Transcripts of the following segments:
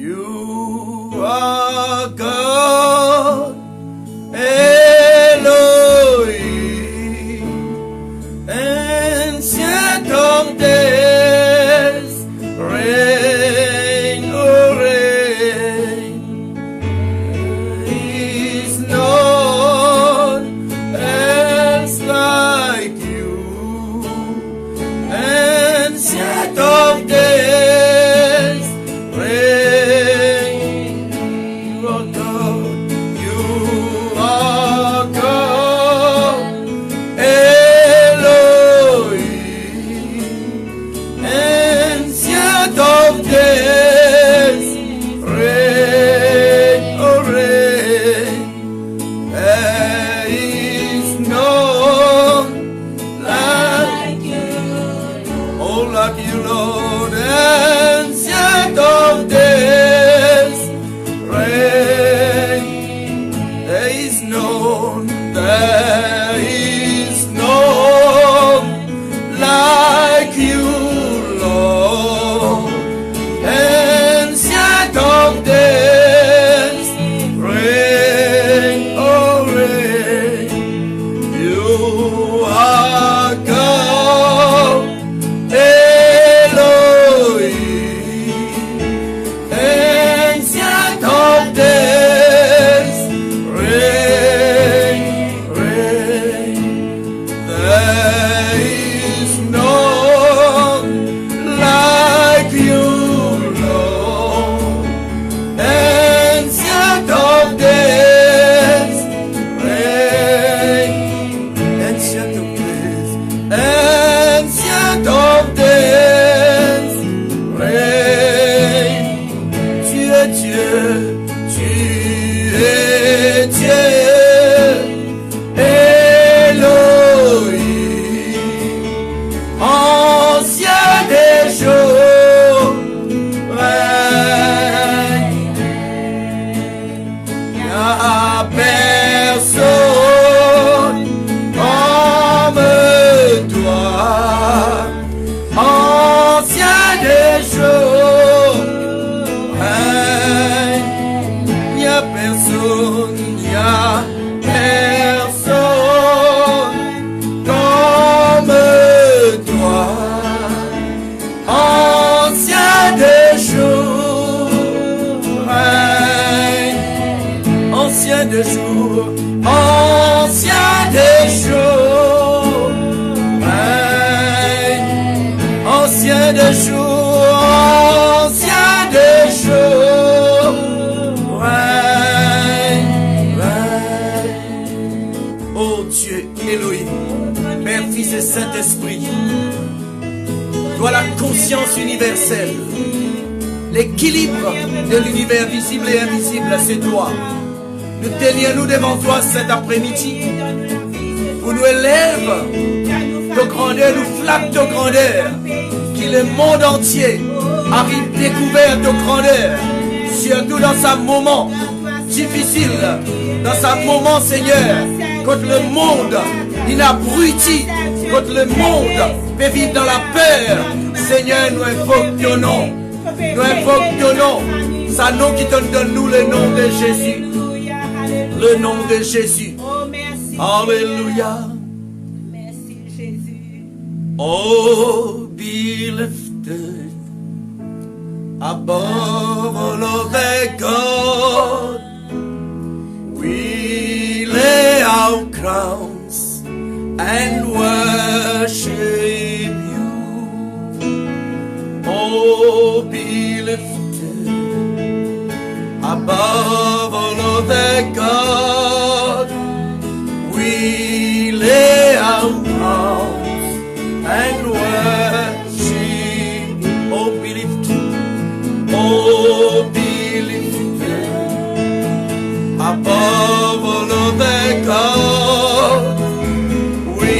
You are God, Elohim, ancient of days, reign, oh reign. Is none else like you, ancient of days, reign. You are God, you are God, Elohim, ancient of days, reign, oh reign. There is none like you, oh like you, Lord, ancient of days, reign. There is none like you, Lord, ancient of days, reign, oh reign. You are God, Elohim, ancient of days, reign, reign. There is none like you, Lord, ancient of days, reign, ancient of days, ancient of days, reign. Tu es Dieu, tu es Dieu, Elohim, ancien des jours, règne. Il n'y a personne comme toi, ancien des jours, règne. Il n'y a personne, il n'y a personne comme toi, ancien des jours, règne. Ancien des jours, ancien des jours, règne. Ancien des jours, ancien des jours, règne, règne. Oh Dieu Elohim, Père, Fils et Saint-Esprit, toi la conscience universelle, l'équilibre de l'univers visible et invisible, c'est toi. Nous tenons-nous devant toi cet après-midi pour nous élève de grandeur, nous flatte de grandeur, que le monde entier arrive découvert de grandeur, surtout dans ce moment difficile, dans ce moment, Seigneur, quand le monde il abrutit, quand le monde peut vivre dans la peur. Seigneur, nous invoquons ton nom, nous invoquons ton nom, c'est un nom qui te donne nous le nom de Jésus. Le nom de Jésus. Alléluia. Merci Jésus. Oh, be lifted above all other God. We lay our crowns and worship you. Oh, be lifted above all other God. We lay our crowns and worship. Oh, be lifted. Oh, be lifted above all other God. We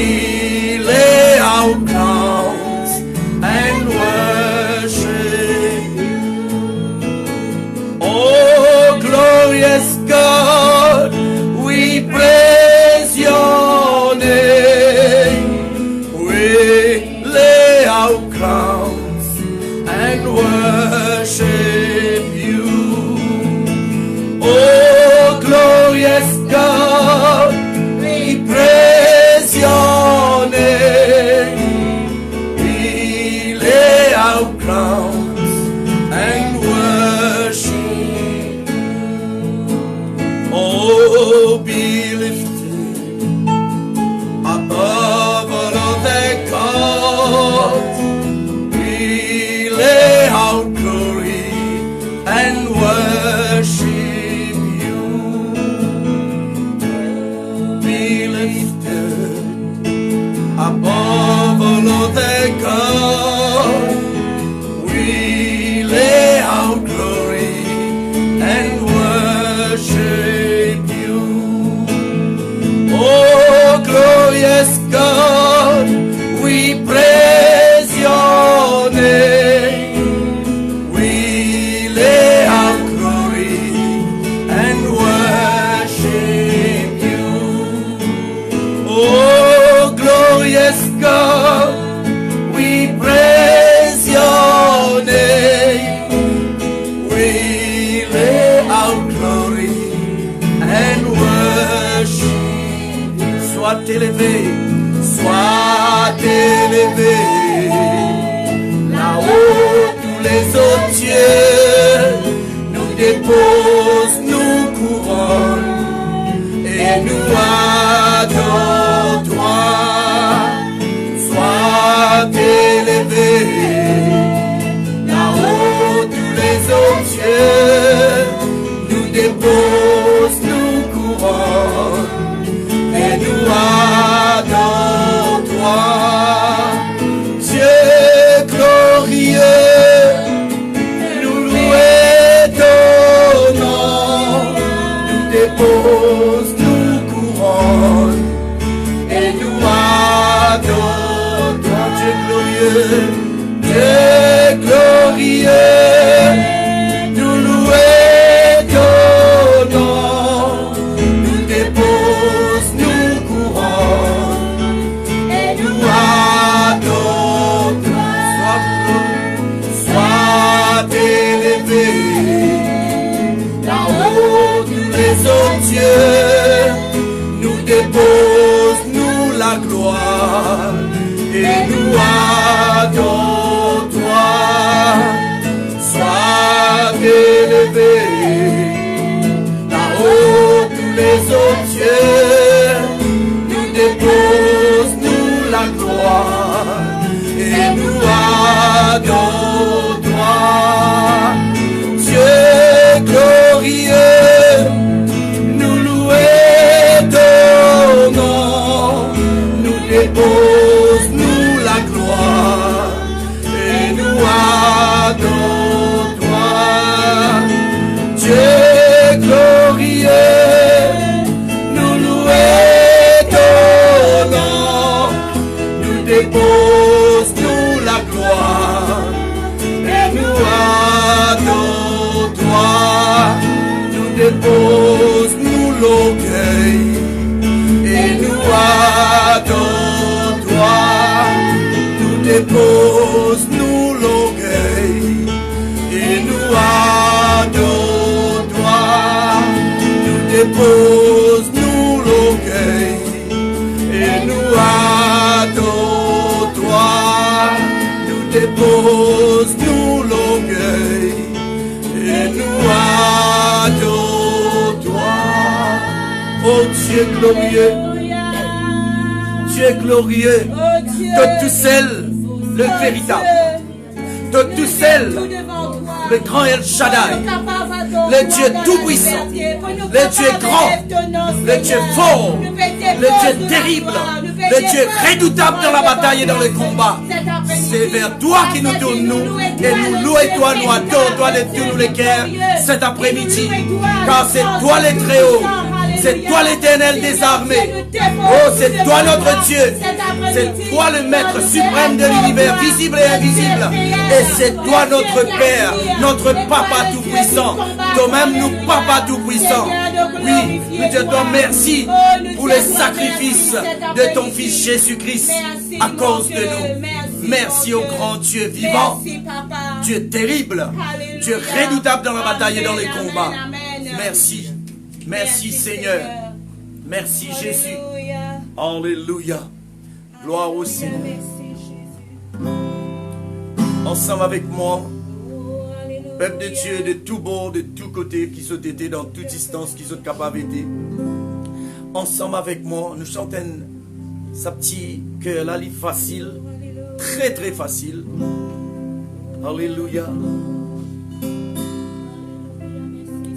lay our crowns and worship. Oh, glorious God, we praise your name. We lay our crowns and worship you. Oh, glorious God, we praise your name. We lay our crowns and worship. Oh, be lifted above all other gods. We lay our glory and worship you. Be lifted above all other gods. We lay our glory and worship you. Oh, glorious God, we praise your name. We lay our glory and worship you. Oh, glorious God, we praise your name. We lay our glory and worship. Sois élevé, sois élevé. Là-haut, tous les autres dieux nous déposent, nous couronnent et nous adorent toi. Sois élevé. Là-haut, tous les autres dieux nous déposent, nous couronnent et nous adorent toi. Dieu glorieux, nous louons ton nom, nous déposent, nous couronnent et nous adorent toi. Dieu glorieux, Dieu glorieux, nous louons ton nom, nous déposent, nous couronnent et nous adorons toi. Sois élevé. Là-haut, tous les autres dieux nous déposent, nous la gloire et nous adorons toi. Sois élevé. Là-haut, tous les autres dieux nous déposent, nous la gloire et nous adorons toi. Dieu glorieux, nous louons ton nom, nous déposons, nous la gloire et nous adorons toi. Dieu glorieux, nous louons ton nom, nous déposons, nous la gloire et nous adorons toi. Nous déposons, nous l'orgueil et nous adorons toi. Nous déposons, nous l'orgueil et nous adorons toi. Nous déposons, nous l'orgueil et nous adorons toi. Nous déposons, nous l'orgueil et nous adorons toi. Oh Dieu glorieux, Dieu glorieux, de tout seul, le véritable, de tout seul, le grand El Shaddai, le Dieu tout-puissant, le Dieu grand, le Dieu fort, le Dieu terrible, le Dieu redoutable dans la bataille et dans le combat. C'est vers toi qui nous tournons et nous louons toi, nous adorons toi de tous nous les cœurs cet après-midi, car c'est toi le Très-Haut. C'est toi l'Éternel des armées. Oh, c'est toi notre Dieu. C'est toi le Maître suprême de l'univers, visible et invisible. Et c'est toi notre Père, notre Papa tout-puissant. Toi-même, nous, Papa tout-puissant. Oui, nous te disons merci pour le sacrifice de ton Fils Jésus-Christ à cause de nous. Merci au grand Dieu vivant, Dieu terrible, Dieu redoutable dans la bataille et dans les combats. Merci. Merci Seigneur. Merci Jésus. Alléluia. Gloire au Seigneur. Ensemble avec moi, peuple de Dieu, de tout bord, de tous côtés, qui sont été dans toute distance, qui sont capables d'aider. Ensemble avec moi, nous chantons sa petite cœur là, facile, très très facile. Alléluia.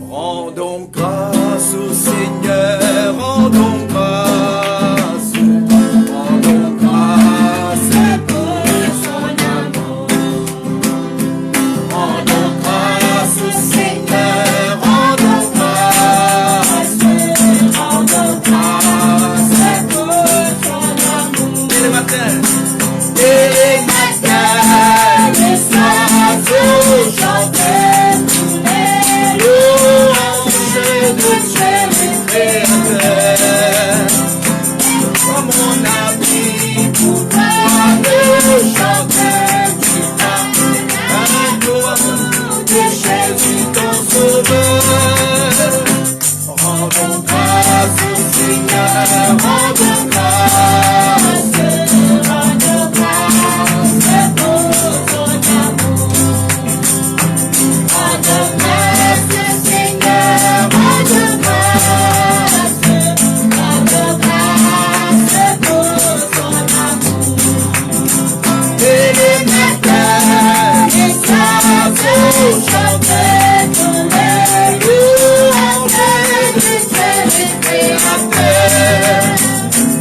Rendons grâce au Seigneur, rendons grâce pour son amour. Rendons grâce au Seigneur, rendons grâce pour son amour. Et les matins, les soirs, vous chantez tous les louanges de Dieu le Créateur. Comme mon ami, pourquoi ne chanter du amour de Jésus ton Sauveur? Rendons grâce au Seigneur, rendons grâce pour son amour. Rendons grâce au Seigneur, rendons grâce pour son amour. Et les matins, les soirs, vous chantez tous les louanges de Dieu le Créateur.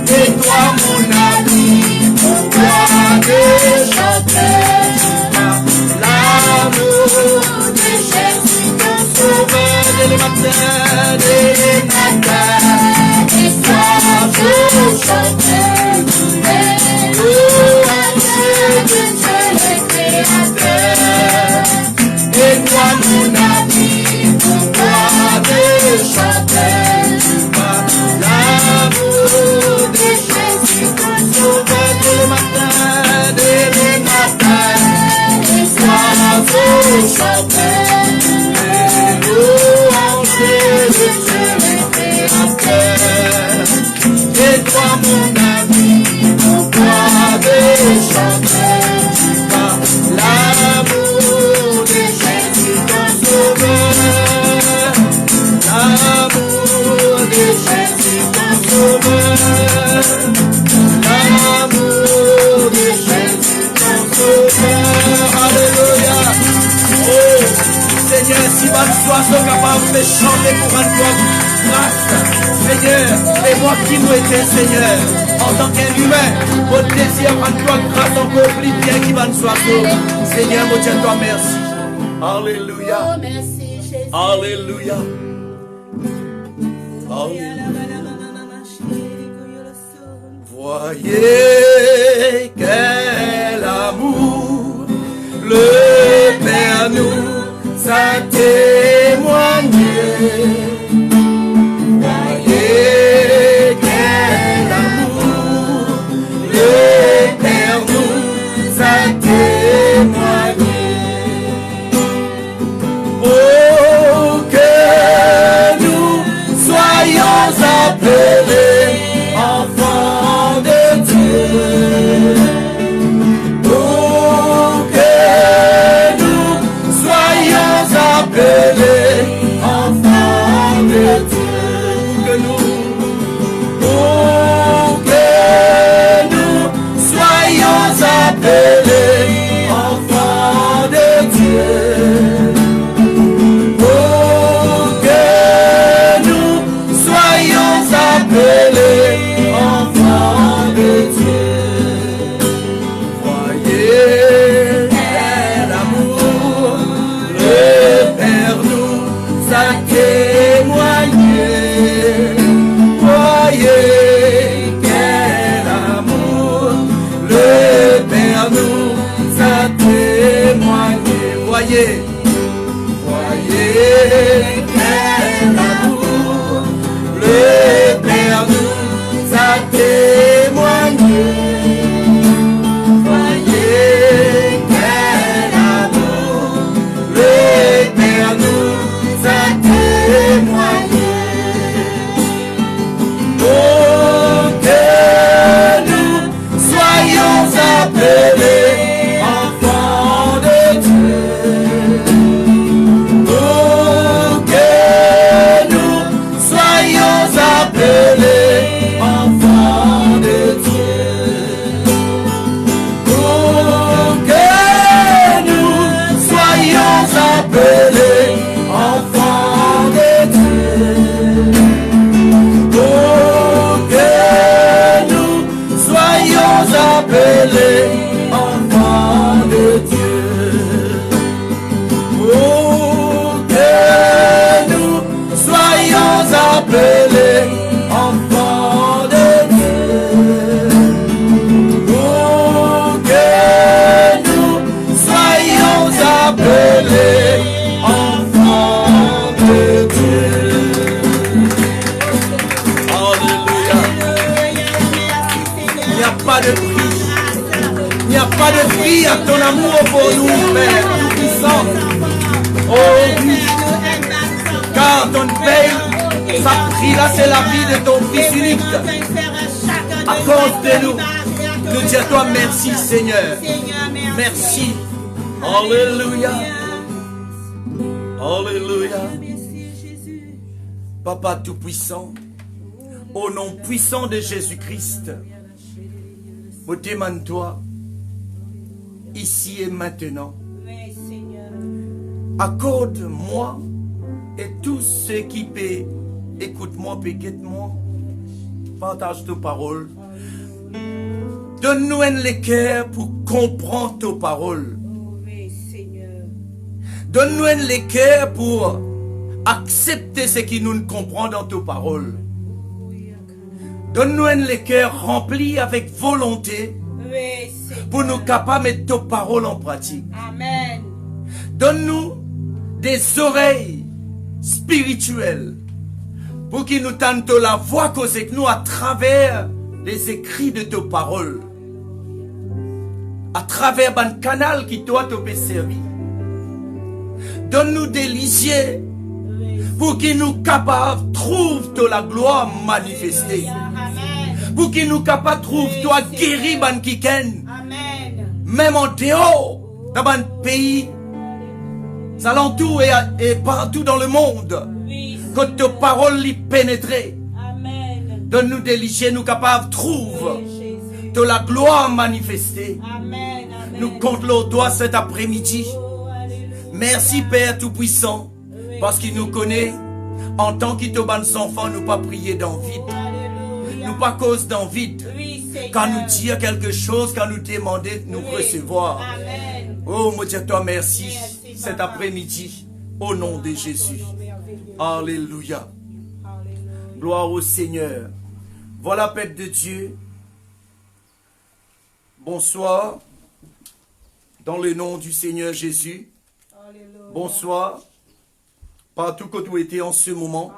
Et toi mon ami, pourquoi ne chanter l'amour de Jésus ton Sauveur? Et les matins, les soirs, vous chantez tous les louanges de Dieu le Créateur. Et toi mon ami, pourquoi ne chanter l'amour de Jésus ton Sauveur? Et les matins, les soirs, vous chantez les louanges de Dieu le Créateur. Et toi mon ami, pourquoi ne chanter pas l'amour de Jésus ton Sauveur? L'amour de Jésus ton Sauveur. L'amour de Jésus ton Sauveur. Alléluia. Oh Seigneur, si ma soir sont capables de chanter pour rendre toi grâce, Seigneur, et moi qui nous étais, Seigneur, en tant qu'humain, mon désir rendre toi grâce encore plus bien qui va nous soir. Seigneur, mon Dieu, toi merci. Alléluia. Alléluia. Voyez quel amour le Père nous a témoigné. Voyez quel amour le Père nous a témoigné. Oh, que nous soyons appelés enfants de Dieu. Oh, que nous soyons appelés enfants de Dieu. Que nous soyons appelés enfants de Dieu. Appelés enfants de Dieu. Voyez quel amour le Père nous a témoigné. Voyez quel amour le Père nous a témoigné. Voyez quel amour le Père nous a témoigné. Voyez quel amour le Père nous a témoigné. crie à ton amour pour nous, Père Tout-Puissant. Oh oui, car ton Père, sa prie là, c'est la vie de ton Fils unique. Accorde-nous. Nous disons à toi merci, Seigneur. Merci. Alléluia. Alléluia. Papa Tout-Puissant, au nom puissant de Jésus-Christ, je demande toi, ici et maintenant, accorde-moi et tous ceux qui paient, écoute-moi, péguette-moi, partage tes paroles. Donne-nous un cœur pour comprendre tes paroles. Donne-nous un cœur pour accepter ce qui nous ne comprend dans tes paroles. Donne-nous un cœur rempli avec volonté pour nous capables de mettre tes paroles en pratique. Amen. Donne-nous des oreilles spirituelles pour qu'ils nous tendent la voix causée que nous à travers les écrits de tes paroles, à travers un canal qui doit te servir. Donne-nous des lisiers pour qu'ils nous capables trouvent de la gloire manifestée. Pour qu'ils nous capables trouvent toi guéri ban kiken. Même en dehors dans un pays, alentours et partout dans le monde, que tes paroles les pénétrent. Donne-nous des lisiers nous capables trouvent de la gloire manifestée. Nous comptons toi cet après-midi. Merci Père Tout-Puissant, parce qu'il nous connaît. En tant que tes enfants, nous pas prier dans le vide. Nous pas cause dans le vide. Quand nous dire quelque chose, quand nous demander de nous recevoir. Oh mon Dieu, toi merci cet après-midi. Au nom de Jésus. Alléluia. Gloire au Seigneur. Voilà, peuple de Dieu. Bonsoir. Dans le nom du Seigneur Jésus. Bonsoir. Partout que tu étais en ce moment.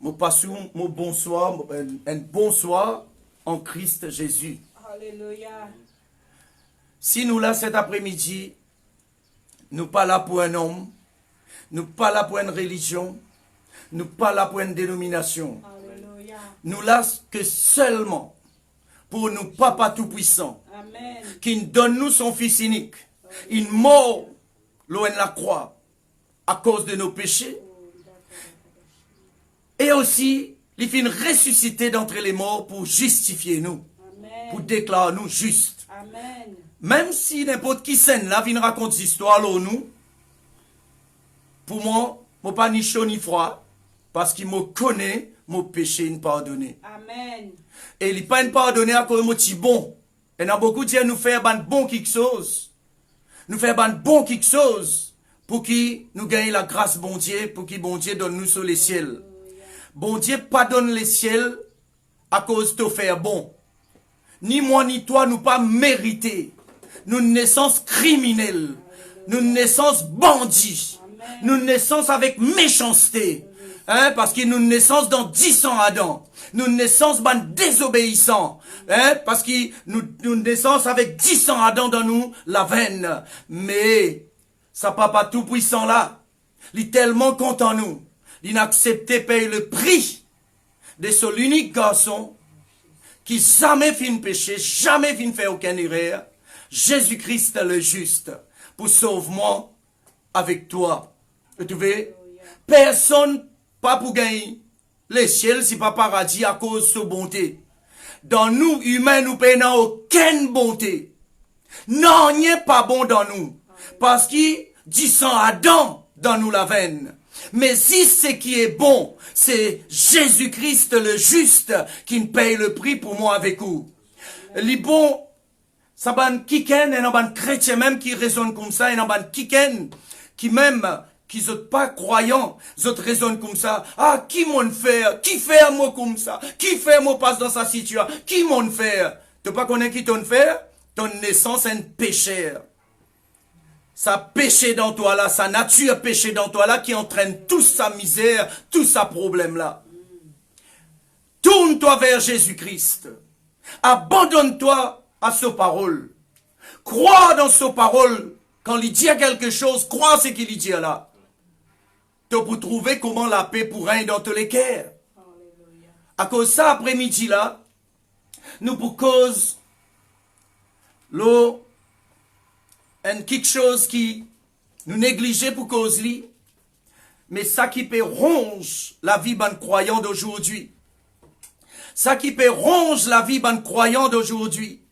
Mon passou, mon bonsoir, un bonsoir en Christ Jésus. Alléluia. Si nous là cet après-midi, nous pas là pour un homme, nous pas là pour une religion, nous pas là pour une dénomination. Alléluia. Nous là que seulement pour nous Papa Tout-Puissant, qui nous donne nous son Fils unique, il mort loin de la croix à cause de nos péchés, et aussi il finit ressuscité d'entre les morts pour justifier nous, pour déclarer nous justes. Amen. Même si n'importe qui scène là vient raconter cette histoire là nous, pour moi, je ne pas ni chaud ni froid, parce qu'il me connaît, mon péché est pardonné. Amen. Et il n'est pas pardonné à cause de mon bon. Et il y a beaucoup de gens nous faire un bon quelque chose. Nous faire un bon quelque chose pour qu'il nous gagne la grâce bon Dieu, pour qu'il bon Dieu donne nous sur les ciels. Bon Dieu pardonne les ciels à cause de faire bon. Ni moi ni toi nous pas mérité. Nous naissance criminelle. Nous naissance bandits. Nous naissance avec méchanceté. Hein, parce que nous naissance dans 10 ans Adam. Nous naissance ban désobéissant. Hein, parce que nous naissance avec 10 ans Adam dans nous, la veine. Mais, ça Papa Tout-Puissant là, il est tellement content nous. Il a accepté payer le prix de son unique garçon qui jamais fin péché, jamais fin faire aucun erreur. Jésus-Christ le juste, pour sauver moi avec toi. Et tu vois, personne pas pour gagner les ciels, si pas paradis à cause de sa bonté. Dans nous, humains, nous payons aucune bonté. Non, il n'est pas bon dans nous. Parce qu'il dit sans Adam dans nous la veine. Mais si ce qui est bon, c'est Jésus-Christ le juste qui paye le prix pour moi avec vous. Les bons, ça ban kiken, et non ban chrétien même qui raisonne comme ça, et non ban kiken qui même qui sont pas croyants, ils raisonnent comme ça. Ah, qui m'en fait? Qui fait moi comme ça? Qui fait moi passe dans sa situation? Qui m'en fait? Tu pas connaître qui t'en fait? Ton naissance est un pécheur. Ça péché dans toi là, sa nature péché dans toi là qui entraîne toute sa misère, tout sa problème là. Tourne-toi vers Jésus-Christ. Abandonne-toi à sa parole. Crois dans sa parole. Quand il dit quelque chose, crois ce qu'il dit là. Pour trouver comment la paix pour régner dans tous les cœurs. À cause de ça, après-midi là, nous pour cause l'eau, quelque chose qui nous négligeait pour cause li, mais ça qui peut ronger la vie d'un croyant d'aujourd'hui. Ça qui peut ronger la vie d'un croyant d'aujourd'hui.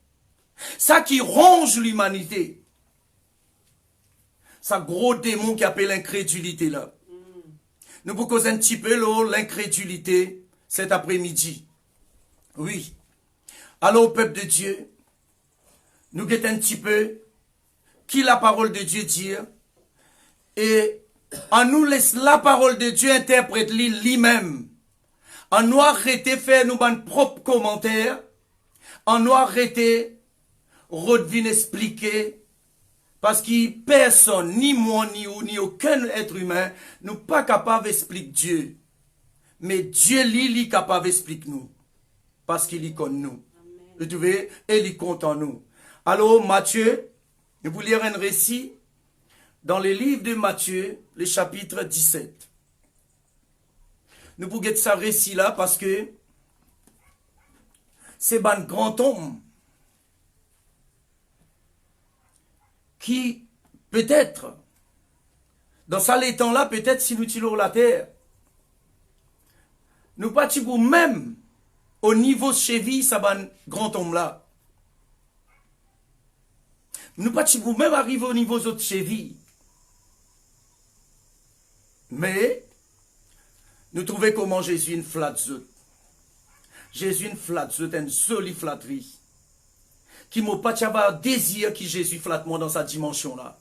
Ça qui ronge l'humanité. Ça gros démon qui appelle l'incrédulité là. Nous pour causer un petit peu l'incrédulité cet après-midi. Oui. Alors, peuple de Dieu, nous guettons un petit peu qui la parole de Dieu dit et on nous laisse la parole de Dieu interprète lui-même. On nous arrêter faire nous un propre commentaire. On nous arrêter redeviner expliquer. Parce que personne, ni moi, ni vous, ni aucun être humain, n'est pas capable d'expliquer Dieu. Mais Dieu, lui, est capable d'expliquer nous. Parce qu'il y connaît nous. Vous trouvez? Et il compte en nous. Alors, Matthieu, je vous lire un récit dans le livre de Matthieu, le chapitre 17. Nous pouvons ce récit-là parce que c'est un grand homme qui, peut-être, dans ça les temps-là, peut-être si nous tirons la terre, nous partons même au niveau cheville, ça va un grand homme-là. Nous partons même arriver au niveau autres chevilles. Mais, nous trouvons comment Jésus une flatte. Jésus une flatte, une jolie flatterie. Qui m'a pas avoir désir qui Jésus flatte moi dans sa dimension là.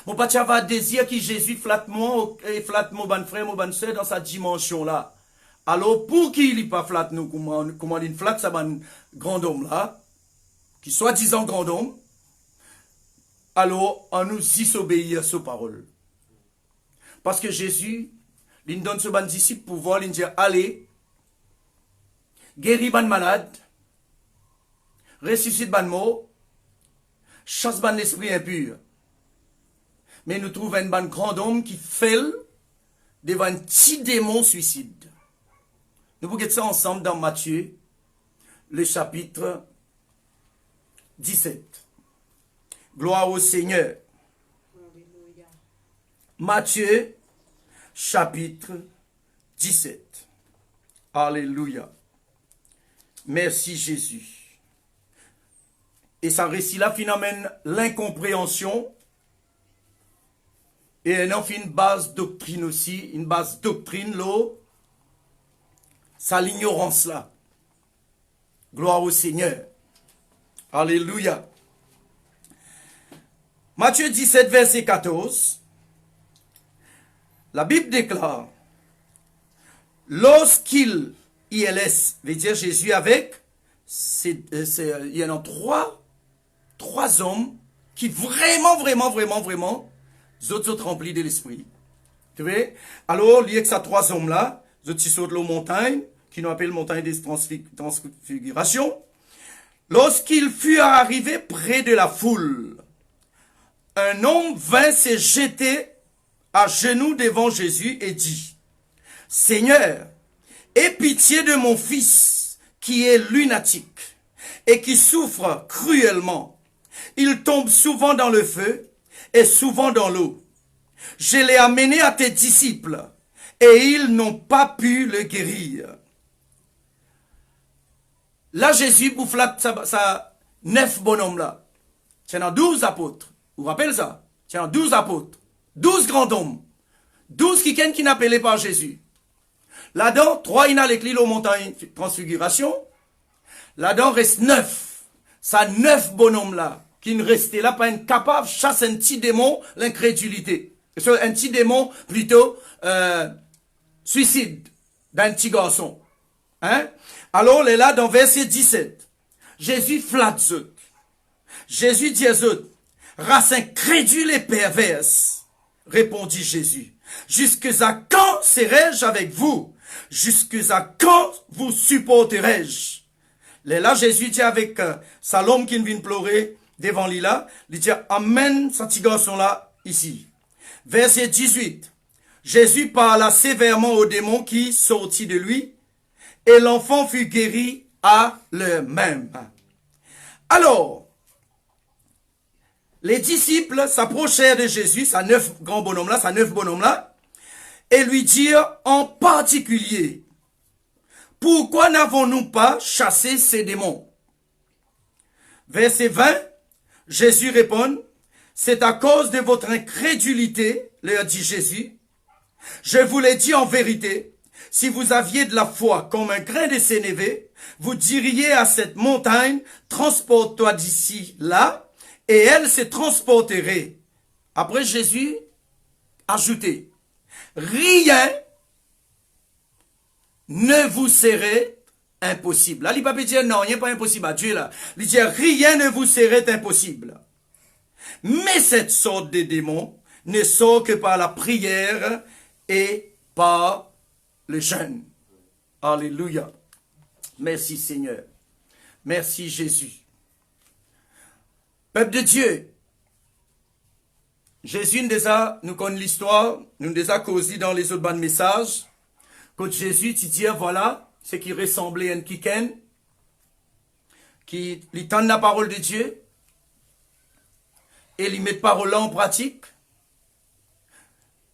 Mon pas avoir désir qui Jésus flatte moi et flatte mon bon frère, mon bonne soeur dans sa dimension là. Alors pour qui il pas flatte nous comment il flatte ça un grand homme là qui soit disant grand homme. Alors on nous disobéir à sa parole. Parce que Jésus il donne ce bon disciple pouvoir lui dire allez guéris ban malade. Ressuscite ban mot, chasse ban l'esprit impur. Mais nous trouvons un ban grand homme qui fait devant un petit démon suicide. Nous pouvons ça ensemble dans Matthieu, le chapitre 17. Gloire au Seigneur. Matthieu, chapitre 17. Alléluia. Merci Jésus. Et ça récit-là, finalement, l'incompréhension. Et elle en fait une base doctrine aussi. Une base doctrine, là. Ça l'ignorance là. Gloire au Seigneur. Alléluia. Matthieu 17, verset 14. La Bible déclare. Lorsqu'il ILS, veut dire Jésus avec, il y en a trois hommes qui vraiment, autres remplis de l'esprit. Tu vois? Alors, il y a que ces trois hommes-là, autres qui sautent la montagne, qui nous appelle montagne des transfigurations. Lorsqu'il fut arrivé près de la foule, un homme vint se jeter à genoux devant Jésus et dit, Seigneur, aie pitié de mon fils qui est lunatique et qui souffre cruellement. Il tombe souvent dans le feu et souvent dans l'eau. Je l'ai amené à tes disciples et ils n'ont pas pu le guérir. Là, Jésus bouffe sa 9 bonhommes là. Il y en a 12 apôtres. Vous vous rappelez ça? Il y en a 12 apôtres. 12 grands hommes. 12 qui n'appelaient pas Jésus. Là-dedans, 3 il y a les aux montagnes transfiguration. Là-dedans, reste 9. Ça 9 bonhommes là, qui ne restaient là, pas incapables de chasser un petit démon, l'incrédulité. Un petit démon, plutôt, suicide d'un petit garçon. Hein? Alors, on est là dans verset 17. Jésus flatte eux. Jésus dit à eux, race incrédule et perverse, répondit Jésus. Jusque à quand serai-je avec vous? Jusque à quand vous supporterai-je? Là, Jésus dit avec Salom qui vient pleurer, devant lui là, il dit, amène ce petit garçon-là ici. Verset 18. Jésus parla sévèrement au démon qui sortit de lui, et l'enfant fut guéri à l'heure même. Alors, les disciples s'approchèrent de Jésus, ces 9 grands bonhommes-là, ces 9 bonhommes-là, et lui dirent en particulier, pourquoi n'avons-nous pas chassé ces démons? Verset 20, Jésus répond, c'est à cause de votre incrédulité, leur dit Jésus. Je vous l'ai dit en vérité, si vous aviez de la foi comme un grain de sénévé, vous diriez à cette montagne, transporte-toi d'ici là, et elle se transporterait. Après Jésus, ajoutez, rien ne vous serait impossible. Là, il ne peut pas dire non, il n'est pas impossible à Dieu là. Il dit rien ne vous serait impossible. Mais cette sorte de démon ne sort que par la prière et par le jeûne. Alléluia. Merci Seigneur. Merci Jésus. Peuple de Dieu, Jésus nous connaît l'histoire, nous nous a causé dans les autres bandes messages. Quand Jésus te dit, voilà, ce qui ressemblait à un kiken, qui lui tend la parole de Dieu, et il met parole là en pratique.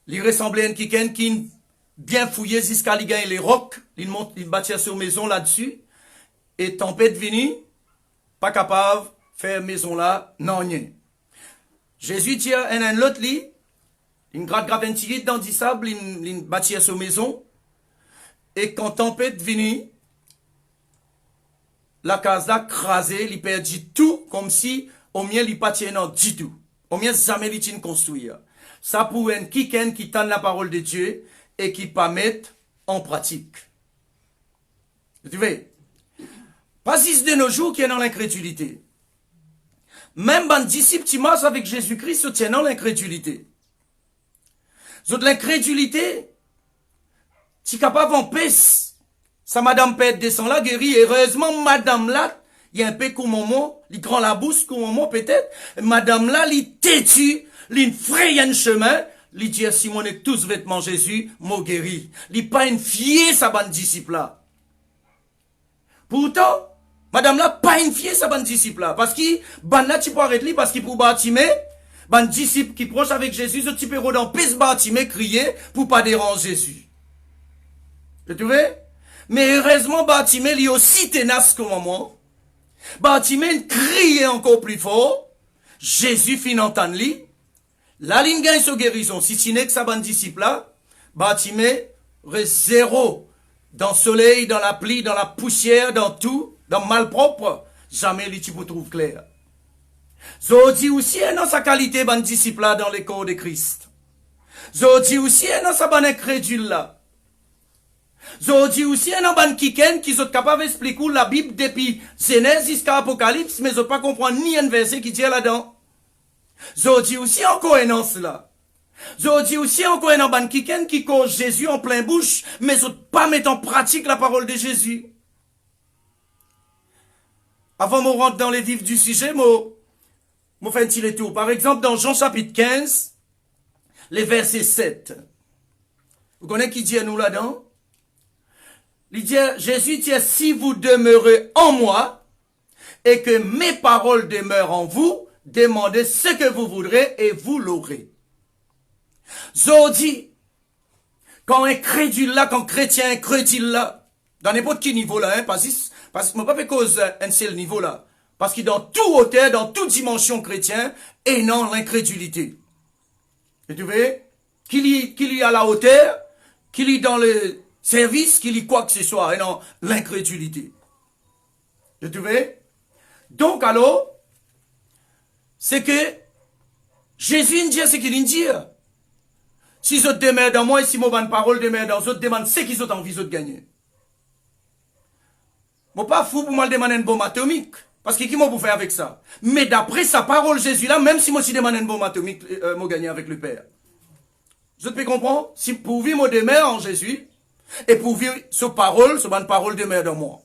Il ressemblait à un kiken qui bien fouillé jusqu'à il gagne les rocs, il monte, il bâtit sur maison là-dessus, et tempête venue, pas capable de faire maison là, non rien. Jésus dit à un autre lit, une grave tigre dans du sable, il bâtit sur maison, et quand tempête venue, la case là crasée, il perdit tout, comme si au mieux il pas tient du tout. Au mieux jamais il tient construire. Ça pour un kiken qui tend la parole de Dieu et qui pas mettre en pratique. Tu vois? Pas juste de nos jours qui est dans l'incrédulité. Même les disciples qui marchent avec Jésus-Christ se tiennent dans l'incrédulité. L'incrédulité, tu es capable en paix. Ça, madame peut descend là, guérie. Heureusement, madame là, il y a un peu comme moment, il prend la bouche comme moment peut-être. Madame là, il têtu, il fraye un chemin. Il dit, si on est tous vêtements Jésus, mon guéri. Il pas une fier, sa bande disciple là. Pourtant, madame là, pas une fier, sa bande disciple là. Parce qu'il, ban là, tu peux arrêter lui, parce qu'il pour bâtiment, ban disciple qui proche avec Jésus, ce type héros dans pisse bâtiment, crier, pour pas déranger Jésus. Tu vois? Mais heureusement, bâtiment, il est aussi tenace que moi. Bâtiment, criait encore plus fort. Jésus fin entendre lui. La ligne gagne sa guérison. Si tu n'es que sa bande disciple là, bâtiment, reste zéro. Dans le soleil, dans la pluie, dans la poussière, dans tout, dans le malpropre, jamais lui tu peux trouver clair. Zodi aussi est dans sa qualité, bande disciple là, dans les corps de Christ. Zodi aussi est dans sa bande incrédule là. Zodi aussi est dans bande kiken qui sont capables d'expliquer la Bible depuis Genèse jusqu'à Apocalypse, mais ils ne pas comprendre ni un verset qui dit là-dedans. Zodi aussi encore un dans cela. Zodi aussi encore un ban kiken qui cause Jésus en plein bouche, mais ils ne pas mettre en pratique la parole de Jésus. Avant de rentrer dans les vifs du sujet, je fais un petit tour. Par exemple, dans Jean chapitre 15, les versets 7. Vous connaissez qui dit à nous là-dedans? Jésus dit, si vous demeurez en moi, et que mes paroles demeurent en vous, demandez ce que vous voudrez et vous l'aurez. Zodi, quand un crédule là, quand chrétien incrédule là, dans n'importe quel niveau là, hein, parce que moi pas fait cause un seul niveau là, parce que dans tout hauteur, dans toute dimension chrétien, et non l'incrédulité. Et tu vois, qu'il y a la hauteur, qu'il y a dans le service, qu'il y ait quoi que ce soit, et non l'incrédulité. Tu vois? Donc alors, c'est que Jésus dit ce qu'il dit. Si ils demeurent dans moi et si mon parole demeure dans eux, demandent ce qu'ils ont envie de gagner. Je ne suis pas fou pour me demander une bombe atomique. Parce que qui m'a pour faire avec ça? Mais d'après sa parole, Jésus là, même si moi je demande une bombe atomique, je gagner avec le Père. Vous pouvez comprendre? Si pour vivre, moi demeure en Jésus, et pour vivre sa parole demeure dans moi.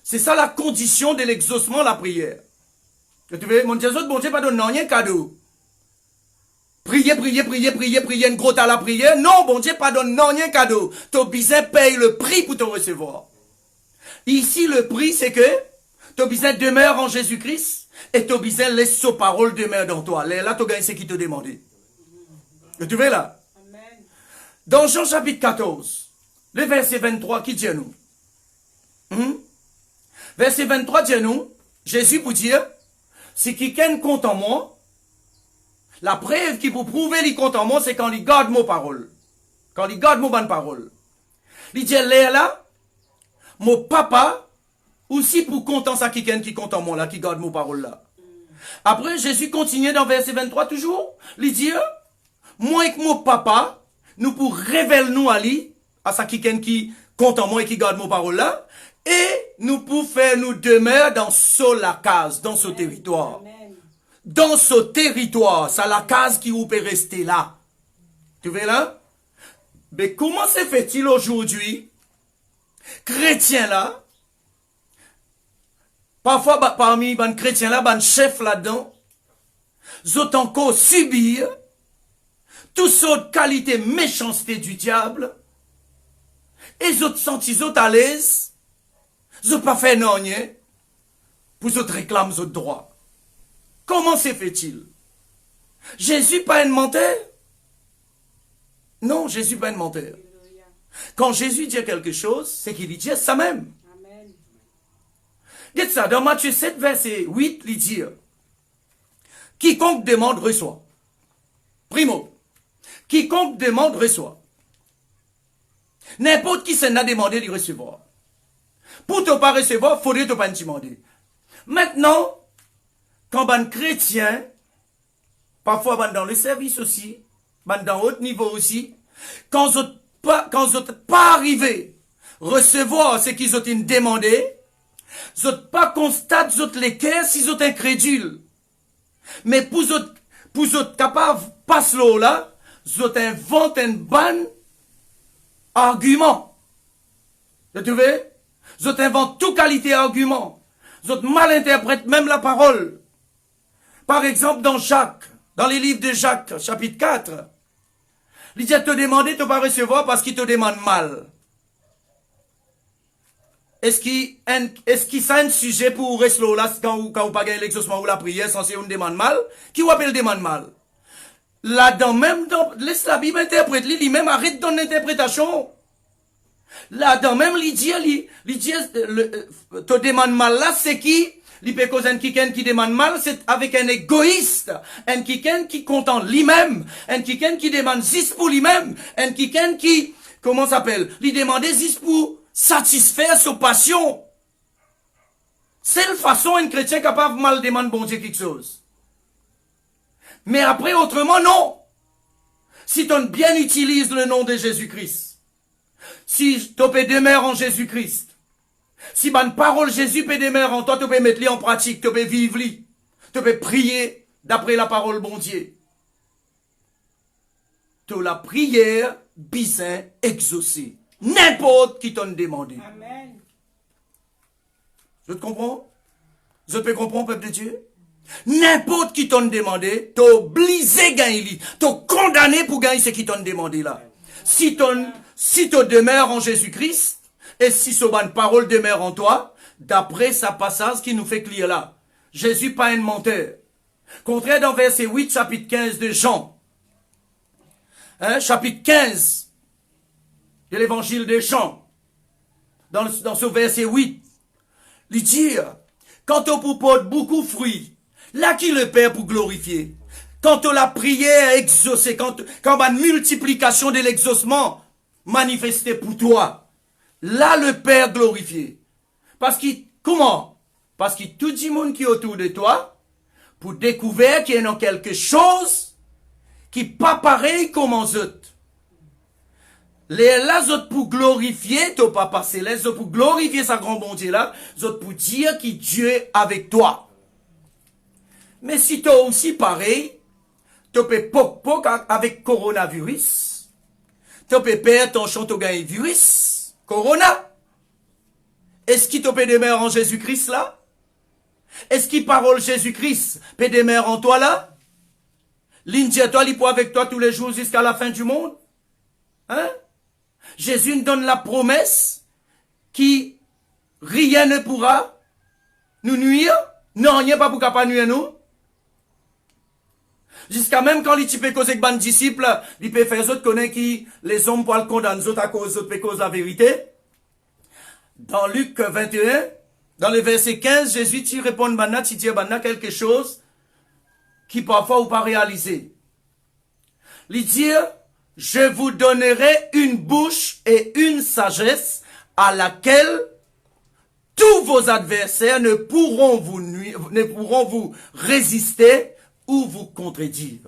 C'est ça la condition de l'exaucement, la prière. Tu veux, mon Dieu, bon Dieu, pas donner rien cadeau. Prier, une grotte à la prière. Non, bon Dieu, pas donner rien cadeau. Ton besoin paye le prix pour te recevoir. Ici, le prix, c'est que ton besoin demeure en Jésus-Christ et ton besoin laisse sa parole demeure dans toi. Là, tu gagnes ce qui te demandait. Tu veux là? Amen. Dans Jean chapitre 14, le verset 23, qui dit à nous? Verset 23 dit à nous, Jésus pour dire, si quelqu'un compte en moi, la preuve qui pour prouver qu'il compte en moi, c'est quand il garde mon parole. Quand il garde mon bonne parole. Il dit là, mon papa, aussi pour compter ça quelqu'un qui compte en moi là, qui garde mon parole là. Après, Jésus continue dans verset 23 toujours, il dit, moi et mon papa, nous pour révéler nous à lui, à ça quelqu'un qui compte en moi et qui garde mon parole là, et nous pour faire nous demeure dans la case, dans ce territoire. Amen. Dans ce territoire, c'est la case qui vous peut rester là. Tu vois là? Mais comment se fait-il aujourd'hui, chrétiens là, parfois parmi les chrétiens là, les chefs là-dedans, ils ont encore subir toutes sortes de qualités méchanceté du diable, et ils ont senti à l'aise, ils n'ont pas fait non rien, pour ils réclament leurs droits. Comment se fait-il? Jésus pas un menteur? Non, Jésus pas un menteur. Quand Jésus dit quelque chose, c'est qu'il dit ça même. Amen. Dites ça, dans Matthieu 7, verset 8, il dit, quiconque demande reçoit. Primo, quiconque demande reçoit. N'importe qui s'en a demandé de recevoir. Pour ne pas recevoir, il faudrait ne pas demander. Maintenant, quand un chrétien, parfois dans le service aussi, dans haut niveau aussi, quand vous n'êtes pas arrivé recevoir ce qu'ils ont demandé, vous n'êtes pas constaté, vous êtes les cœurs si vous êtes incrédules. Mais pour vous êtes capable de passer là, vous êtes inventé un bon argument. Vous trouvez? Vous êtes inventé toute qualité d'argument. Vous êtes mal interprète même la parole. Par exemple, dans Jacques, dans les livres de Jacques, chapitre 4, il dit à te demander, tu ne vas pas recevoir parce qu'il te demande mal. Est-ce qu'il ça un sujet pour rester là quand vous pas gagné l'exaucement ou la prière sans si on demande mal? Qui vous appelle demande mal? Là-dedans, même laisse la Bible interpréter, lui-même arrête ton interprétation. Là-dedans, même il dit, te demande mal là, c'est qui? Il peut causer un quelqu'un qui demande mal, c'est avec un égoïste. Un quelqu'un qui contente lui-même. Un quelqu'un qui demande juste pour lui-même. Un quelqu'un qui, comment ça s'appelle? Lui demander juste pour satisfaire sa passion. C'est la façon un chrétien capable de mal demander bon Dieu quelque chose. Mais après, autrement, non. Si tu bien utilises le nom de Jésus-Christ, si tu peux demeurer en Jésus-Christ, si bonne parole Jésus peut demeurer en toi, tu peux mettre en pratique, tu peux vivre, tu peux prier d'après la parole bon Dieu. Tu la prière, besoin exaucée. N'importe qui t'en demandé. Amen. Je te comprends? Je peux comprendre, peuple de Dieu? N'importe qui t'en demandé, t'es obligé de gagner, t'es condamné pour gagner ce qui t'en demandé là. Si tu demeures en Jésus-Christ, et si ce bonne parole demeure en toi, d'après sa passage qui nous fait lire là, Jésus pas un menteur. Contraire dans verset 8, chapitre 15 de Jean. Chapitre 15 de l'évangile de Jean. Dans ce verset 8, il dit, quand on porte beaucoup de fruits, là qui le Père pour glorifier. Quand la prière est exaucée, quand la multiplication de l'exaucement manifestée pour toi, là le Père glorifié. Parce qu'il, comment? Parce que tout le monde qui est autour de toi, pour découvrir qu'il y a quelque chose qui n'est pas pareil comme les autres. Les autres pour glorifier ton papa céleste, pour glorifier sa grand bon Dieu là, les autres pour dire que Dieu est avec toi. Mais si tu es aussi pareil, tu peux pas avec coronavirus, tu peux perdre ton champ de virus, corona. Est-ce qu'il te peut demeurer en Jésus-Christ là? Est-ce qu'il parole Jésus-Christ, pédémère en toi là? L'Indien, toi, il peut avec toi tous les jours jusqu'à la fin du monde? Hein? Jésus nous donne la promesse qui rien ne pourra nous nuire. Non, rien pas pour pas nuire nous. Jusqu'à même quand il peut causer avec ban disciples, il peut faire autres connaître qui les hommes pour le condamner autres à cause d'autres cause la vérité. Dans Luc 21, dans le verset 15, Jésus tu répond maintenant, tu dis maintenant quelque chose qui parfois ou pas réalisé. Il dit, je vous donnerai une bouche et une sagesse à laquelle tous vos adversaires ne pourront vous nuire, ne pourront vous résister ou vous contredire.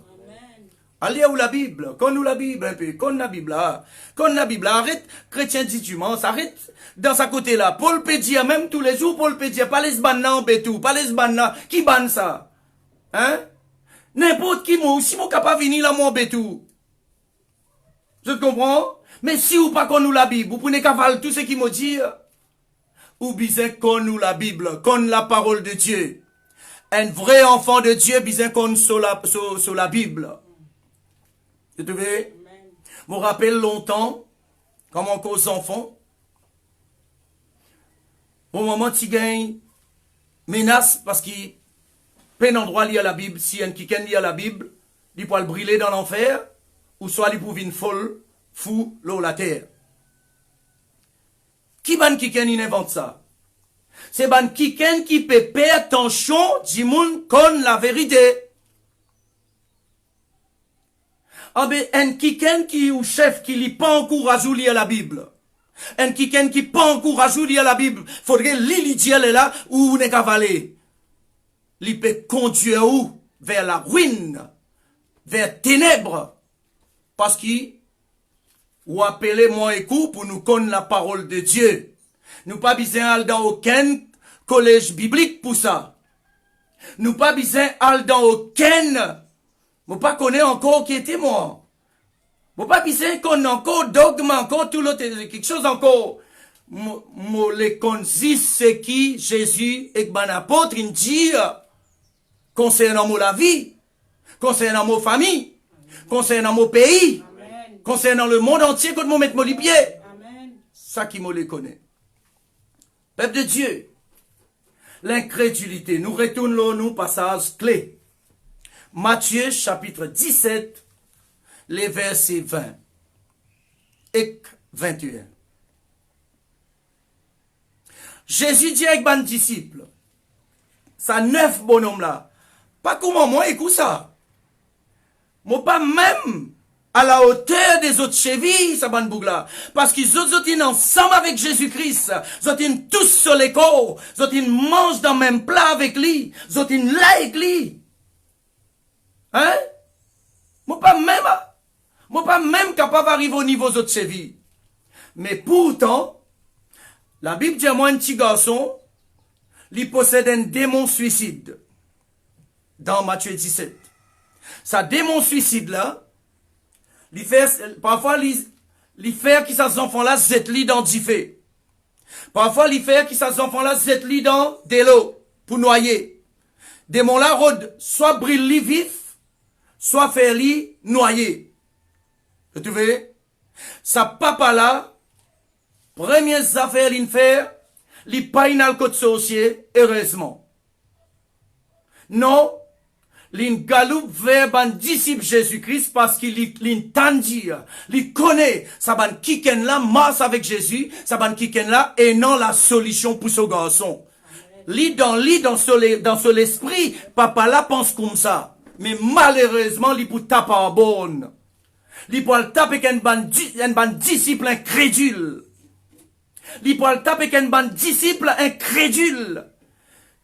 Allez où la Bible, qu'on nous la Bible un peu, qu'on la Bible là, arrête chrétien dit tu mens, arrête dans sa côté là. Paul peut dire même tous les jours, Paul peut dire pas les banna en bétou, pas les banna, qui banne ça? Hein? N'importe qui moi, si mon capable venir là mon bétou. Je te comprends? Mais si ou pas qu'on nous la Bible, vous prenez cavale tout ce qui me dit, ou bien qu'on nous la Bible, qu'on la parole de Dieu. Un vrai enfant de Dieu, bien qu'on sur la Bible. Vous trouvez? Je me rappelle longtemps, comme encore enfant, au moment où tu gagnes menace parce qu'il peine endroit lire la Bible, si un qui lit la Bible, il peut le brûler dans l'enfer, ou soit il peut venir folle, fou, l'eau, la terre. Qui ban qui invente ça? C'est ban qui peut perdre attention du monde comme la vérité. Ah ben, un kiken qui ou chef qui lit pas encouragé lire la Bible. Un kiken qui pas encouragé lire la Bible. Faudrait lire là ou ne cavaler. Il peut conduire où? Vers la ruine. Vers ténèbres. Parce qu'il ou appeler moi et coup pour nous connaître la parole de Dieu. Nous pas besoin aller dans aucun collège biblique pour ça. Nous pas besoin aller dans aucun vous pas connaître encore qui était moi. Vous pas besoin qu'on encore dogme, encore tout l'autre, quelque chose encore. Moi, les concis, c'est qui Jésus et ben apôtre, il dit, concernant la vie, concernant ma famille, concernant mon pays, amen. Concernant le monde entier, quand je mets mon pied. Ça qui me les connaît. Peuple de Dieu, l'incrédulité, nous retournons nous passage clé. Matthieu chapitre 17, les versets 20 et 21. Jésus dit avec ses disciples, ça 9 bonhommes là, pas comment moi écoute ça. Moi pas même à la hauteur des autres chevilles, ça ban bougla. Parce qu'ils sont ensemble avec Jésus-Christ. Ils sont tous sur les corps. Ils mangent dans le même plat avec lui. Ils sont là avec lui. Hein? Moi pas même capable d'arriver au niveau de ses vies. Mais pourtant, la Bible dit à moi un petit garçon, il possède un démon suicide. Dans Matthieu 17. Ça démon suicide là, parfois il fait que ces enfants là z'etli dans du feu. Parfois il fait que ces enfants là z'etli dans de l'eau pour noyer. Démon là rôde soit brille vif, soit faire-li noyer. Vous trouvez? Sa papa là, première affaire qu'il fait, il paye dans le code social, heureusement. Non, il galoupe vers un disciple Jésus-Christ parce qu'il l'entendit, il connaît, ça ban kiken là, masse avec Jésus, ça ban kiken là, et non la solution pour ce garçon. Dans ce l'esprit, papa là pense comme ça. Mais malheureusement, il peut taper en bonne. Il peut taper avec un disciple incrédule. Il peut taper avec un disciple incrédule.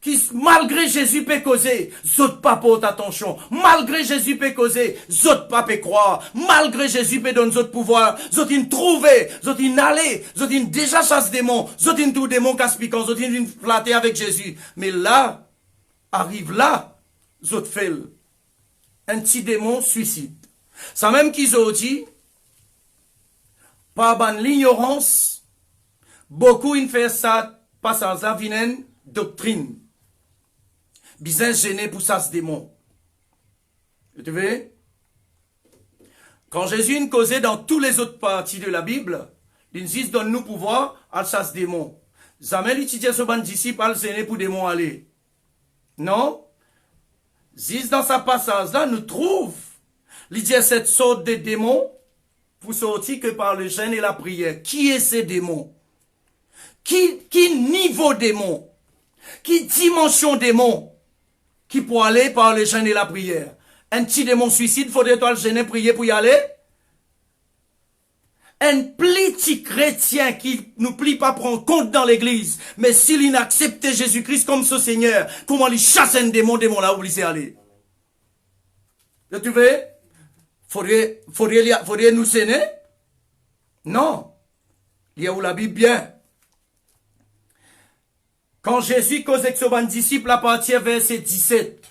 Qui, malgré Jésus peut causer, zot pas porte attention. Malgré Jésus peut causer, zot pas peut croire. Malgré Jésus peut donner zot pouvoir, zot in trouver, zot in aller, zot in déjà chasse démons, zot in tout démon casse-piquant, zot in flatter avec Jésus. Mais là, arrive là, zot fait un petit démon suicide. Ça même qu'ils ont dit, par ban l'ignorance, beaucoup in fait ça, pas sans avinen doctrine. Bizarre gêné pour ça ce démon. Tu vois? Quand Jésus nous causait dans toutes les autres parties de la Bible, il dit donne-nous pouvoir à chasser démons. Jamais l'utiliser ce bon disciple à le gêner pour démons aller. Non? Zis dans sa passage là, nous trouve il dit cette sorte de démons pour sortir que par le jeûne et la prière. Qui est ces démons? Qui niveau démon? Qui dimension démon? Qui peut aller par le jeûne et la prière? Un petit démon suicide, faudrait-il le jeûner, prier pour y aller? Un petit chrétien qui nous plie pas prendre compte dans l'église, mais s'il n'accepte Jésus-Christ comme son Seigneur, comment il chasse un démon là où il sait aller? Tu veux? Faudrait nous gêner? Non. Il y a où la Bible bien. Quand Jésus cause avec son disciple à partir verset 17.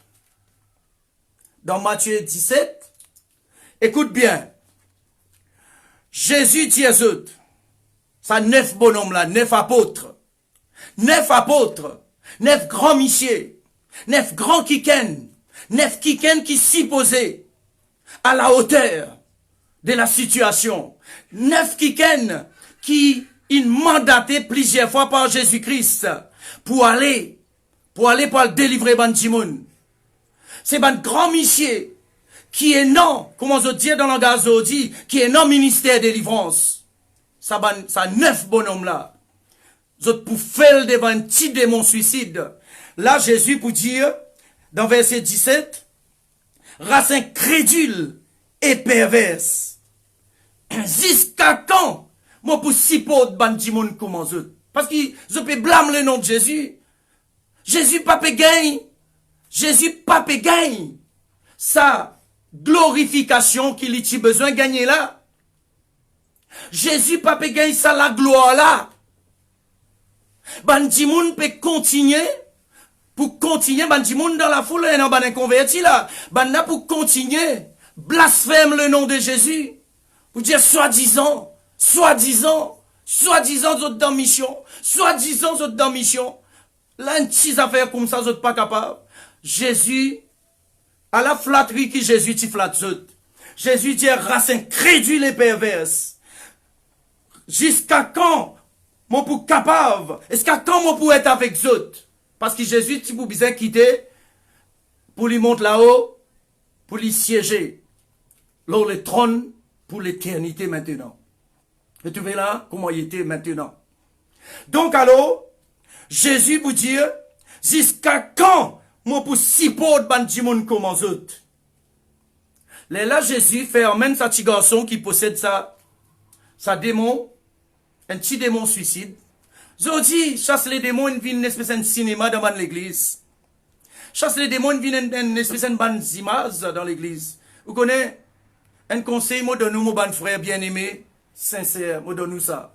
Dans Matthieu 17. Écoute bien. Jésus dit aux autres. Ça 9 bonhommes là, 9 apôtres. 9 apôtres. 9 grands missiers. 9 grands kiken. 9 kiken qui s'y posaient à la hauteur de la situation. 9 kiken qui ils mandaté plusieurs fois par Jésus-Christ pour aller pour le délivrer Banjimoun. C'est un grand monsieur qui est non, comment je dire dans le langage aujourd'hui, qui est non ministère de délivrance. Ça 9 bonhommes là. Vous pour faire devant un petit démon suicide. Là, Jésus pour dire, dans verset 17, race incrédule et perverse. Jusqu'à quand, moi pour si peu de bandimon comment je? Parce que je peux blâmer le nom de Jésus. Jésus pas gagne. Jésus pas gagne. Sa glorification qu'il a besoin de gagner là. Jésus pas gagne ça la gloire là. Bandimoun peut continuer. Pour continuer, bandimoun dans la foule, et non, ban converti là. Banda pour continuer. Blasphème le nom de Jésus. Pour dire soi-disant autres dans mission, soi-disant autres dans mission. Là, une petite affaire comme ça, autres pas capable. Jésus, à la flatterie qui Jésus t'y flatte autres. Jésus dit race incrédule et perverse. Jusqu'à quand, mon pour capable? Est-ce qu'à quand mon pour être avec autres? Parce que Jésus, tu peux bien quitter, pour lui monter là-haut, pour lui siéger. Là, le trône, pour l'éternité maintenant. Et tu vois là, comment il était maintenant. Donc alors, Jésus vous dit, jusqu'à quand, moi pour si peu de bandimon comme les autres. Là, Jésus fait emmène sa petit garçon qui possède sa démon, un petit démon suicide. Je dis, chasse les démons, ils viennent une espèce de cinéma dans l'église. Chasse les démons, ils viennent une espèce de bande d'images dans l'église. Vous connaissez? Un conseil, moi, donne-nous, mon bon frère bien-aimé, sincère, moi, donne-nous ça.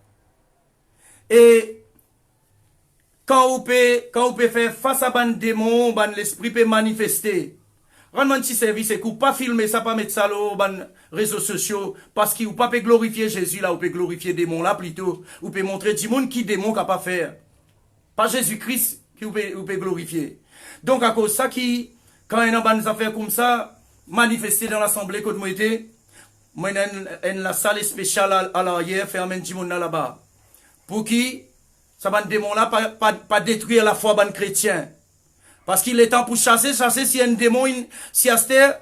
Et, quand vous pouvez faire face à un démon, l'esprit peut manifester. Rendez-moi un petit service, et pas filmer ça, pas mettre ça dans les réseaux sociaux, parce que vous ne pouvez pas glorifier Jésus là, vous pouvez glorifier démon là plutôt. Vous pouvez montrer du monde qui démon n'a pas faire. Pas Jésus-Christ qui vous pouvez glorifier. Donc, à cause de ça, quand il y a des affaires comme ça, manifester dans l'assemblée, quand moi j'étais, moi, la salle spéciale à l'arrière, fermer du monde là-bas. Pour qui, ça va démon là, pas détruire la foi ban chrétien. Parce qu'il est temps pour chasser si un démon, si Astère,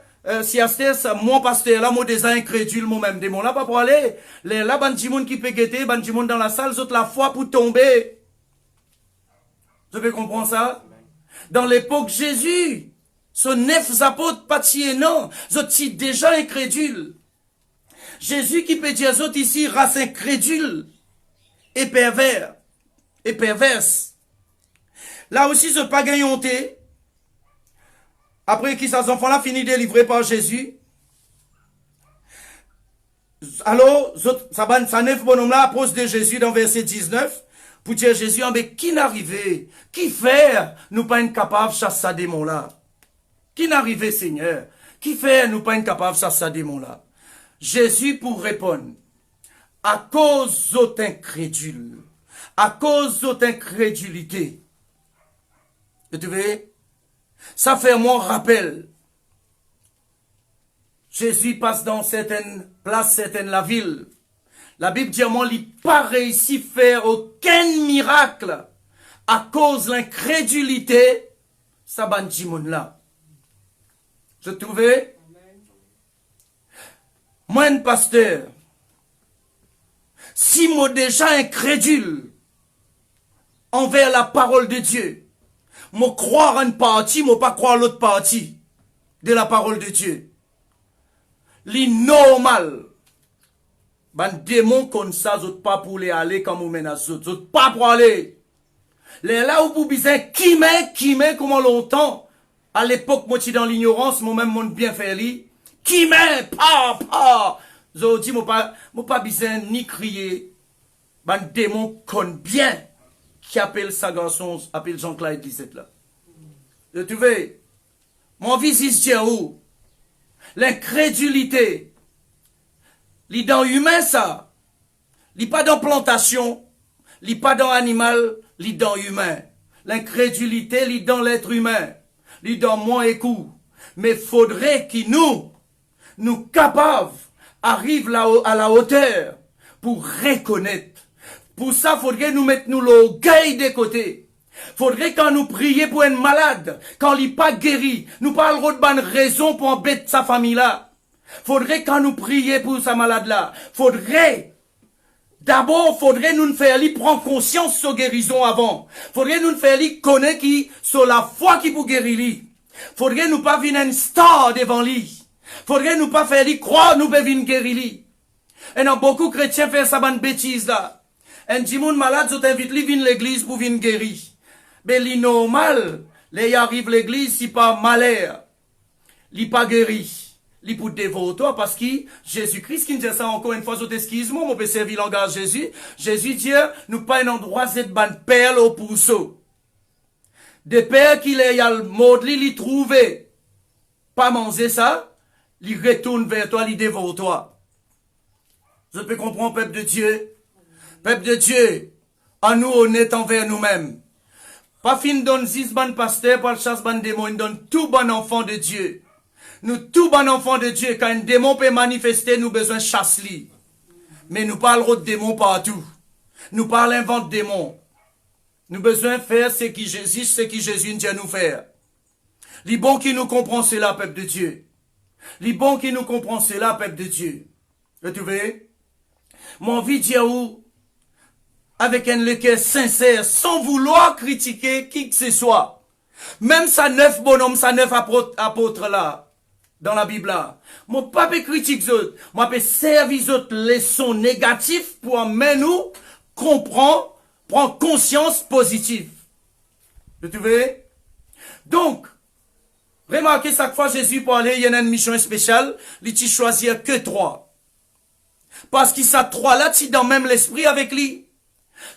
mon pasteur là, mon des incrédule, moi-même, démon là, pas pour aller. Là, ban du monde qui peut guetter, ban du monde dans la salle, autres la foi pour tomber. Vous pouvez comprendre ça? Dans l'époque Jésus, ce 9 apôtres, pas tiens, non, autres déjà incrédules. Jésus qui peut dire aux autres ici, race incrédule et pervers et perverse. Là aussi, ce pas gagné. Après que ces enfants-là finissent délivrés par Jésus. Alors, ça 9 bonhommes-là approche de Jésus dans verset 19 pour dire Jésus, mais qui n'arrivait, qui fait, nous pas incapables de chasser ce démon-là? Qui n'arrivait, Seigneur? Qui fait, nous pas incapables de chasser ce démon-là? Jésus pour répondre, à cause d'autres incrédules, à cause d'autres incrédulité. Et tu vois, Ça fait mon rappel. Jésus passe dans certaines places, certaines la ville. La Bible dit, moi, il n'a pas réussi à faire aucun miracle à cause de l'incrédulité. Ça ban Jimon là. Je trouvais, moi, un pasteur, si moi déjà incrédule envers la parole de Dieu, moi croire une partie, moi pas croire l'autre partie de la parole de Dieu. L'innormal. Ben démon comme ça, vous pas pour les aller comme vous menacez, vous pas pour aller. Les là où vous bisez, qui met, comment longtemps, à l'époque, moi, je suis dans l'ignorance, moi-même, mon bien fait li, qui met, pas. Je dis, moi pas bisez ni crier. Ben démon comme bien, qui appelle sa garçon, appelle Jean-Claude 17 là. Vous trouvez, mon visage dit où? L'incrédulité. Li dans humain ça. Li pas dans plantation. Li pas dans animal. Li dans humain. L'incrédulité li dans l'être humain. Li dans moi et coup. Mais faudrait qu'il nous capables, arrive là à la hauteur pour reconnaître. Pour ça, faudrait nous mettre l'orgueil des côtés. Faudrait quand nous prions pour un malade, quand il n'est pas guéri, nous parlerons de bonne raison pour embêter sa famille là. Faudrait quand nous prions pour sa malade là. D'abord, faudrait nous faire lui prendre conscience de sa guérison avant. Faudrait nous faire lui connaître qui, sur la foi qui pour guérir lui. Faudrait nous pas venir une star devant lui. Faudrait nous pas faire lui croire nous pouvons venir guérir lui. Et non, beaucoup de chrétiens font ça bonne bêtise là. Un dimoun malade, vous invite lui venir l'église pour venir guérir. Mais li normal, les arrive l'église, si pas malheur, li pas guéri, li pour dévorer toi, parce que Jésus-Christ qui nous dit ça encore une fois, excuse-moi, on peut servir langage Jésus. Jésus dit, nous pas un endroit, c'est ban perle au pousseau. Des pères qui les a le mode li trouvé, pas manger ça, li retourne vers toi, li dévore toi. Je peux comprendre, peuple de Dieu. Peuple de Dieu, en nous honnête envers nous-mêmes. Pas fin donne 6 bonnes pasteurs, pas le chasse bonne démon, il donne tout bon enfant de Dieu. Nous, tout bon enfant de Dieu, quand un démon peut manifester, nous besoin de chasse-li. Mais nous parlons de démons partout. Nous parlons invente démons. Nous besoin de faire ce qui Jésus dit à nous faire. Les bons qui nous comprennent cela, peuple de Dieu. Les bons qui nous comprennent cela, peuple de Dieu. Vous trouvez? Mon vie dit où? Avec un cœur sincère, sans vouloir critiquer qui que ce soit. Même ça 9 bonhommes, ça 9 apôtres là, dans la Bible là. Moi, pas peux critiquer eux. Moi, peux servir autres leçons négatives pour amener nous comprendre, prendre conscience positive. Vous trouvez? Donc, remarquez chaque fois Jésus parlait, il y a une mission spéciale, il t'y choisir que 3. Parce qu'il ça 3 là, tu dans même l'esprit avec lui.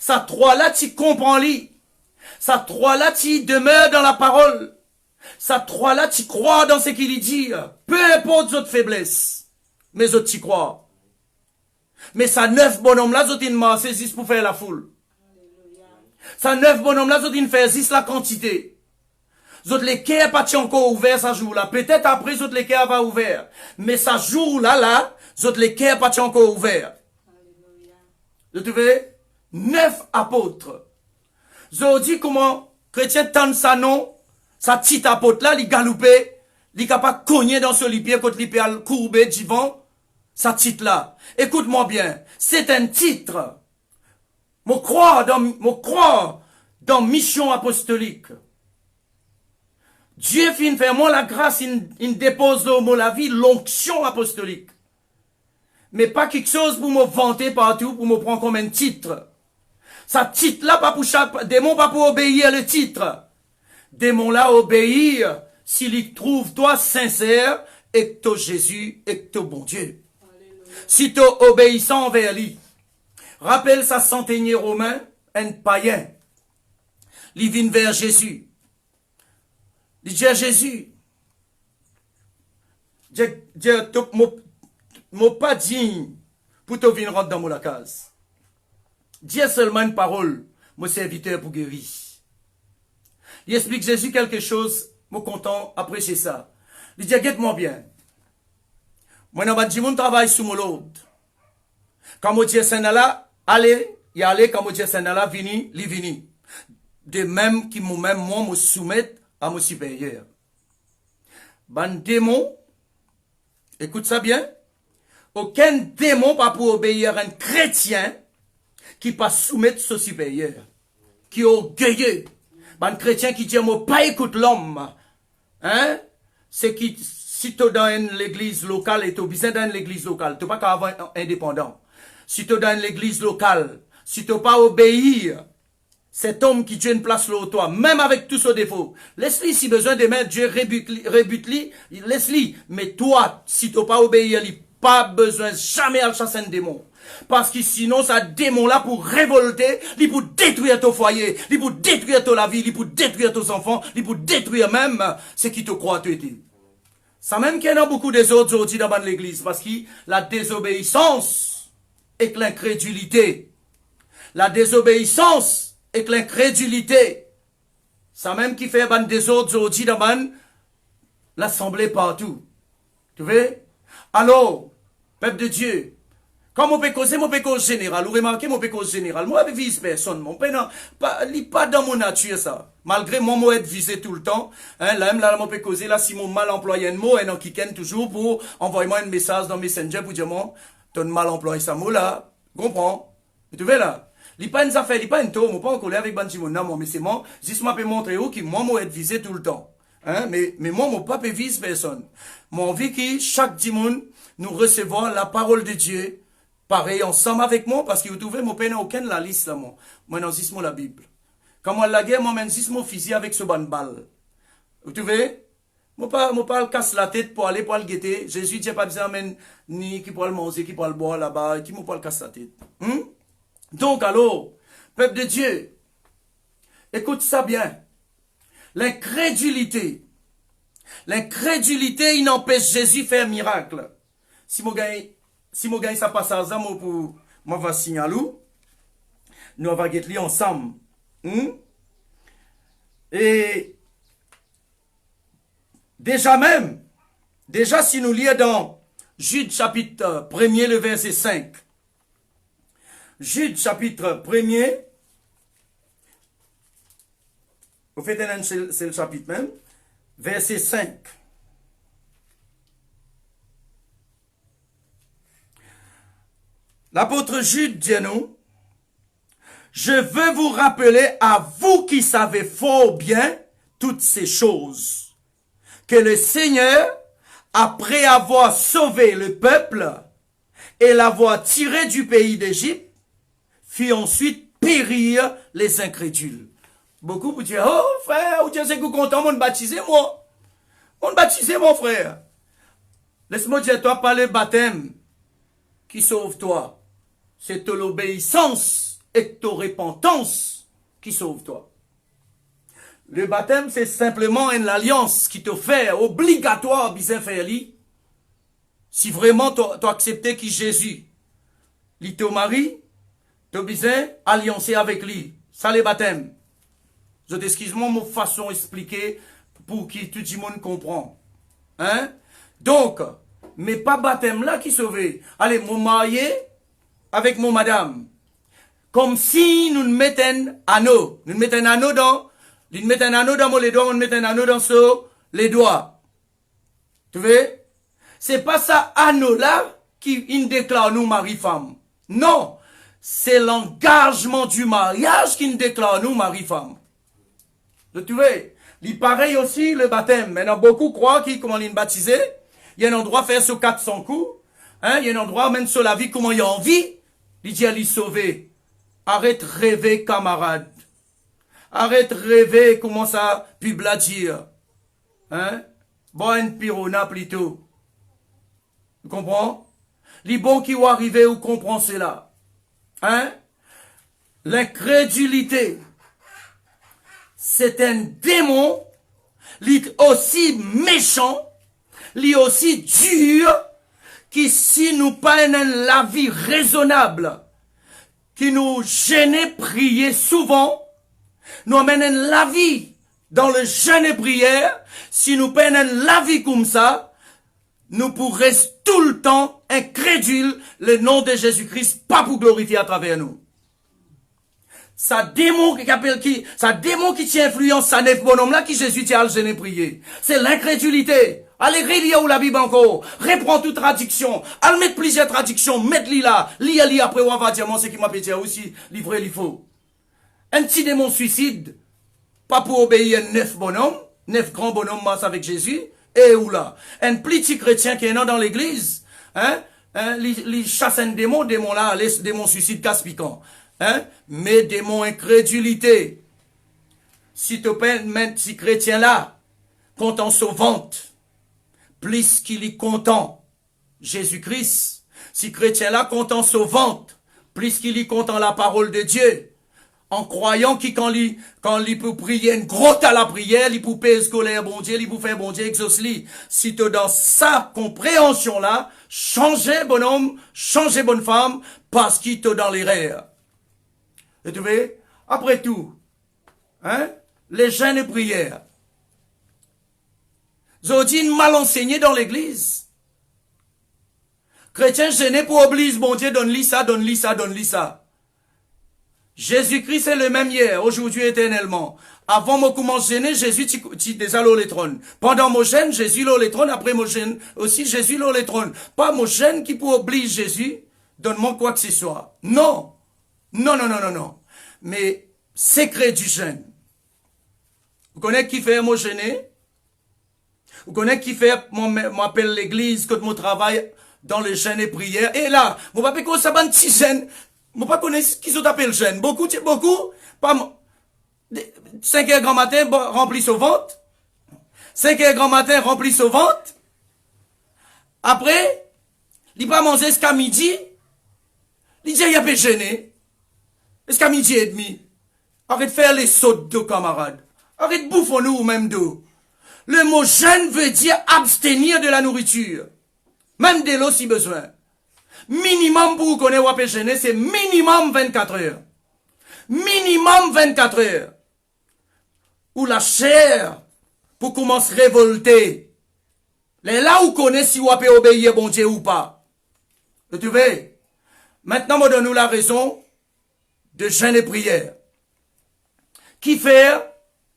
Ça 3 là, tu comprends lui. Ça 3 là, tu demeures dans la parole. Ça 3 là, tu crois dans ce qu'il dit. Peu importe votre faiblesse. Mais autres tu crois. Mais ça 9 bonhommes là, autres ils saisissent pour faire la foule. Ça 9 bonhommes là, autres ils saisissent la quantité. Autres les cœurs pas encore ouverts ça jour là. Peut-être après autres les cœurs va ouvert. Mais ça jour là, autres les cœurs pas encore ouverts. Vous trouvez? 9 apôtres. Je dis comment chrétien tente sa nom, sa petite apôtre là, il galopait, il capable cogner dans ce lipier quand il peut courber divan, sa titre là. Écoute-moi bien, c'est un titre. Moi croire dans mission apostolique. Dieu fin fait moi la grâce, il dépose dans moi la vie l'onction apostolique. Mais pas quelque chose pour me vanter partout, pour me prendre comme un titre. Ça titre là, pas pour chaque démon, pas pour obéir le titre. Démon là, obéir, s'il trouve toi sincère, et que toi Jésus, et que toi bon Dieu. Alléluia. Si toi obéissant envers lui. Rappelle ça centenier romain, un païen. Il vient vers Jésus. Il dit à Jésus, moi pas digne pour te venir rentrer dans mon case. Dis seulement une parole, mon serviteur pour guérir. Il explique Jésus quelque chose Moi content, apprécier ça. Il dit, guette-moi bien. Moi, dans mon travail sous mon lot. Quand moi dis là, allez, y aller, quand moi dis là, vini, li vini. De même qui moi me soumettre à mon supérieur. Ban démon, écoute ça bien. Aucun démon pas pour obéir à un chrétien qui pas soumettre son supérieur. Qui est orgueilleux. Ban chrétien qui dit, moi pas écoute l'homme. Hein? C'est qui, si tu es dans l'église locale et tu es besoin dans l'église locale, tu n'es pas qu'à avoir indépendant. Si tu es dans l'église locale, si tu n'es pas obéir, cet homme qui tient une place là toi, même avec tout son défaut, laisse-lui si besoin de mettre Dieu rebute-lui, laisse-lui. Mais toi, si tu n'es pas obéir, il pas besoin jamais à chasser un démon. Parce que sinon, ça démon là pour révolter, il pour détruire ton foyer, il pour détruire ta vie, il pour détruire tes enfants, il pour détruire même ce qui te croit tu étais. Ça même qu'il y en a beaucoup des autres aujourd'hui dans l'église, parce que la désobéissance et l'incrédulité. La désobéissance et l'incrédulité. Ça même qui fait des autres aujourd'hui dans l'assemblée partout. Tu vois? Alors, peuple de Dieu, quand on peut causer général, vous remarquez, on peut causer général. Moi, je vise personne. Mon père, pas dans mon nature, ça. Malgré mon mot être visé tout le temps, hein, là, on peut causer, là, si mon mal employé un mot, et non, qui ken toujours pour envoyer moi un message dans Messenger pour dire, moi, ton mal employé ce mot, là. Comprends? Tu vois, là? Il pas une affaire, il pas une tour, moi, pas en colère avec Banjimon, non, mais c'est moi, juste moi, peux montrer où, qui, moi, mot être visé tout le temps. Hein, mais moi, mon papa vise personne. Mon vie qui, chaque dimanche, nous recevons la parole de Dieu, pareil, ensemble avec moi, parce que vous trouvez, mon père n'a aucune la liste, là, moi. Moi, non, c'est la Bible. Quand moi, la guerre, moi, même, c'est mon fusil avec ce ban balle. Vous trouvez? Moi, pas casse la tête pour aller, pour le guetter. Jésus, Dieu, pas besoin, ni qui pour le manger, qui pour le boire là-bas, qui m'a pas le casse la tête. Donc, alors, peuple de Dieu, écoute ça bien. L'incrédulité, il n'empêche Jésus de faire un miracle. Si mon gars, ça passe à ça, moi, va signaler, nous, on va guetter ensemble. Et, déjà, si nous lisons dans Jude chapitre 1er, le verset 5. Jude chapitre 1er, au fait, c'est le chapitre même, verset 5. L'apôtre Jude dit nous, je veux vous rappeler à vous qui savez fort bien toutes ces choses, que le Seigneur, après avoir sauvé le peuple et l'avoir tiré du pays d'Égypte, fit ensuite périr les incrédules. Beaucoup vous dire, oh frère, ou tu sais que vous content, on baptisé moi. On baptisé mon frère. Laisse-moi dire, toi, pas le baptême qui sauve toi. C'est ton obéissance et ton repentance qui sauve toi. Le baptême, c'est simplement une alliance qui te fait obligatoire, bien faire si vraiment tu as accepté qui Jésus, il te marie, tu as besoin alliancer avec lui. Ça, le baptême. Je t'excuse-moi, ma façon d'expliquer pour que tout le monde comprend. Hein? Donc, mais pas baptême là qui sauve. Allez, mon marié avec mon madame. Comme si nous mettons un anneau. Nous mettons un anneau dans, nous mettons un anneau dans les doigts, on met un anneau dans les doigts. Tu vois? C'est pas ça anneau là qui déclare nous mari-femme. Non. C'est l'engagement du mariage qui nous déclare nous mari-femme. Tu vois, il pareil aussi le baptême. Maintenant, beaucoup croient qu'il comment il baptisé. Il y a un endroit faire sur 400 coups. Hein? Il y a un endroit même sur la vie comment il y a envie. Il dit à lui sauver. Arrête rêver, camarade. Arrête rêver, comment ça, publa dire. Hein? Bonne pirona plutôt. Tu comprends? Les bons qui vont arriver ou comprend cela. Hein? L'incrédulité. C'est un démon, lui aussi méchant, lui aussi dur, qui si nous pas la vie raisonnable, qui nous gêne prier souvent, nous amène la vie dans le jeûne et prière, si nous prenons la vie comme ça, nous pourrons rester tout le temps incrédules le nom de Jésus-Christ, pas pour glorifier à travers nous. Ça démon qui tient influence, ça neuf bonhomme là qui Jésus tient à le jeûner prier. C'est l'incrédulité. Allez, relire ou la Bible encore. Reprends toute traduction. Allez mettre plusieurs traductions. Mettez-les là. Lis après on va dire, moi, ce qui m'a pété aussi, livrer il faut. Un petit démon suicide. Pas pour obéir à 9 bonhommes. 9 grands bonhommes masse avec Jésus. Et où là? Un petit chrétien qui est dans l'église. Il chasse un démon là, les démons suicide casse piquant. Mais démon incrédulité. Si tu penses, si chrétien là, content sauvante, plus qu'il est content, Jésus-Christ, si chrétien là, content sauvante, plus qu'il est content la parole de Dieu, en croyant qu'il quand il peut prier une grotte à la prière, il peut payer scolaire bon Dieu, il peut faire bon Dieu exauce-li. Si tu dans sa compréhension là, changez bonhomme, changez bonne femme, parce qu'il te dans l'erreur. Et tu vois, après tout, les jeûnes et prières, Zodine mal enseigné dans l'église. Chrétien gêné pour obliger, bon Dieu, donne-lui ça, donne-lui ça, donne-lui ça. Jésus-Christ est le même hier, aujourd'hui, éternellement. Avant mon commence gêner, Jésus déjà l'eau les trônes. Pendant mon gêne, Jésus l'eau les trônes. Après mon gêne, aussi Jésus l'eau les trônes. Pas mon gêne qui peut obliger Jésus, donne-moi quoi que ce soit. Non. Non, non, non, non, non. Mais, secret du jeûne. Vous connaissez qui fait mon gêner? Vous connaissez qui fait, m'appelle l'église, quand mon travail dans les jeûnes et prières. Et là, mon papa, quand ça va un petit jeûne, mon papa connaît qui sont appelés jeûne. Beaucoup, pas 5 heures grand matin, remplis au ventre. 5 heures grand matin, remplis au ventre. Après, il va manger jusqu'à midi. Il dit, il y a pas jeûner. Jusqu'à midi et demi. Arrête de faire les sautes de camarades. Arrête de bouffer nous ou même d'eau. Le mot jeûne veut dire abstenir de la nourriture. Même de l'eau si besoin. Minimum pour vous connaître ou jeûner, c'est minimum 24 heures. Minimum 24 heures. Ou la chair, pour commencer à révolter. Les là où connaît si vous pouvez obéir bon Dieu ou pas. Tu vois? Maintenant, moi donne-nous la raison de jeûne et prière. Qui fait,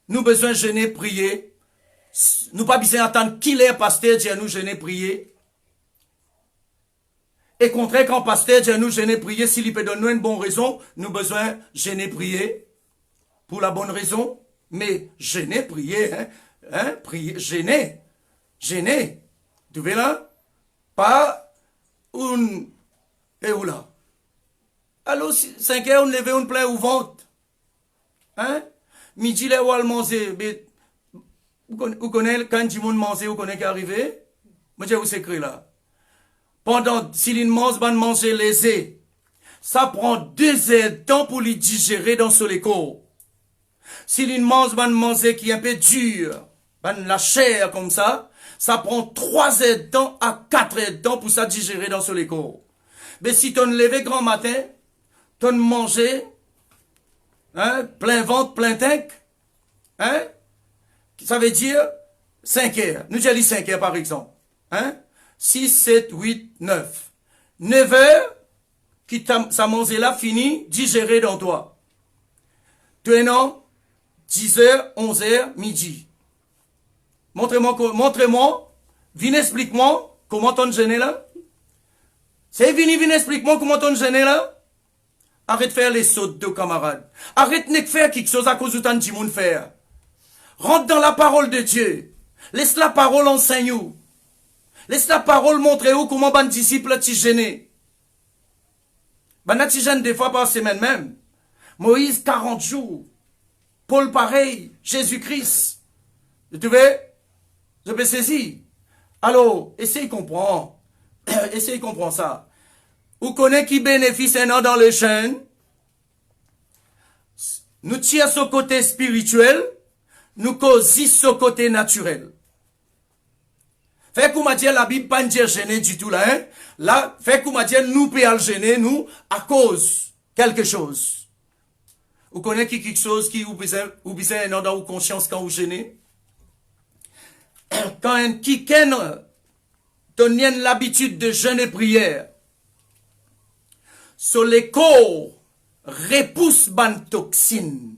nous besoin de jeûner, prier. Nous pas besoin d'attendre qu'il est pasteur, Dieu nous jeûner, prier. Et contraire, quand pasteur, Dieu nous jeûner, prier, s'il peut donner une bonne raison, nous besoin jeûner, prier. Pour la bonne raison. Mais jeûner, prier, prier, jeûner. Jeûner. Tu vois là? Pas une, et où là? Alors, 5 heures, on lève une plein ou ventre. Midi, les ou manger. Vous connaissez, quand du monde mange, vous connaissez qui est arrivé? Moi, je vous écris là. Pendant, s'il mange, va manger lésé. Ça prend 2 heures de temps pour lui digérer dans son corps. S'il mange, va manger qui est un peu dur, la chair comme ça prend 3 heures de temps à 4 heures de temps pour ça digérer dans son corps. Mais si tu levé grand matin, tu manger, plein ventre, plein tank, ça veut dire 5 heures. Nous j'ai dit 5 heures par exemple. 6, 7, 8, 9. 9 heures, qui ça mangé là, fini, digéré dans toi. Maintenant, 10 heures, 11 heures, midi. Montrez-moi, viens explique-moi comment t'en gêné là. C'est viens explique-moi comment t'en gêné là. Arrête de faire les sautes de camarades. Arrête de faire quelque chose à cause de tant de monde faire. Rentre dans la parole de Dieu. Laisse la parole enseigner vous. Laisse la parole montrer vous comment ban disciple t'y gêner. Ban t'y gêne des fois par semaine même. Moïse 40 jours. Paul pareil. Jésus-Christ. Tu vois? Je peux saisir. Alors, essayez de comprendre. Essayez de comprendre ça. Vous connaissez qui bénéficie un an dans le jeûne? Nous tirons sur le côté spirituel, nous causons sur le côté naturel. Fait qu'on m'a dit la Bible pas dire gêner du tout là, Là, fait qu'on m'a dit nous pouvons gêner nous à cause quelque chose. Vous connaissez quelque chose qui vous besoin dans vos conscience quand vous gênez? Quand un quelqu'un donne l'habitude de jeûner prière, sur les corps repousse ban toxine.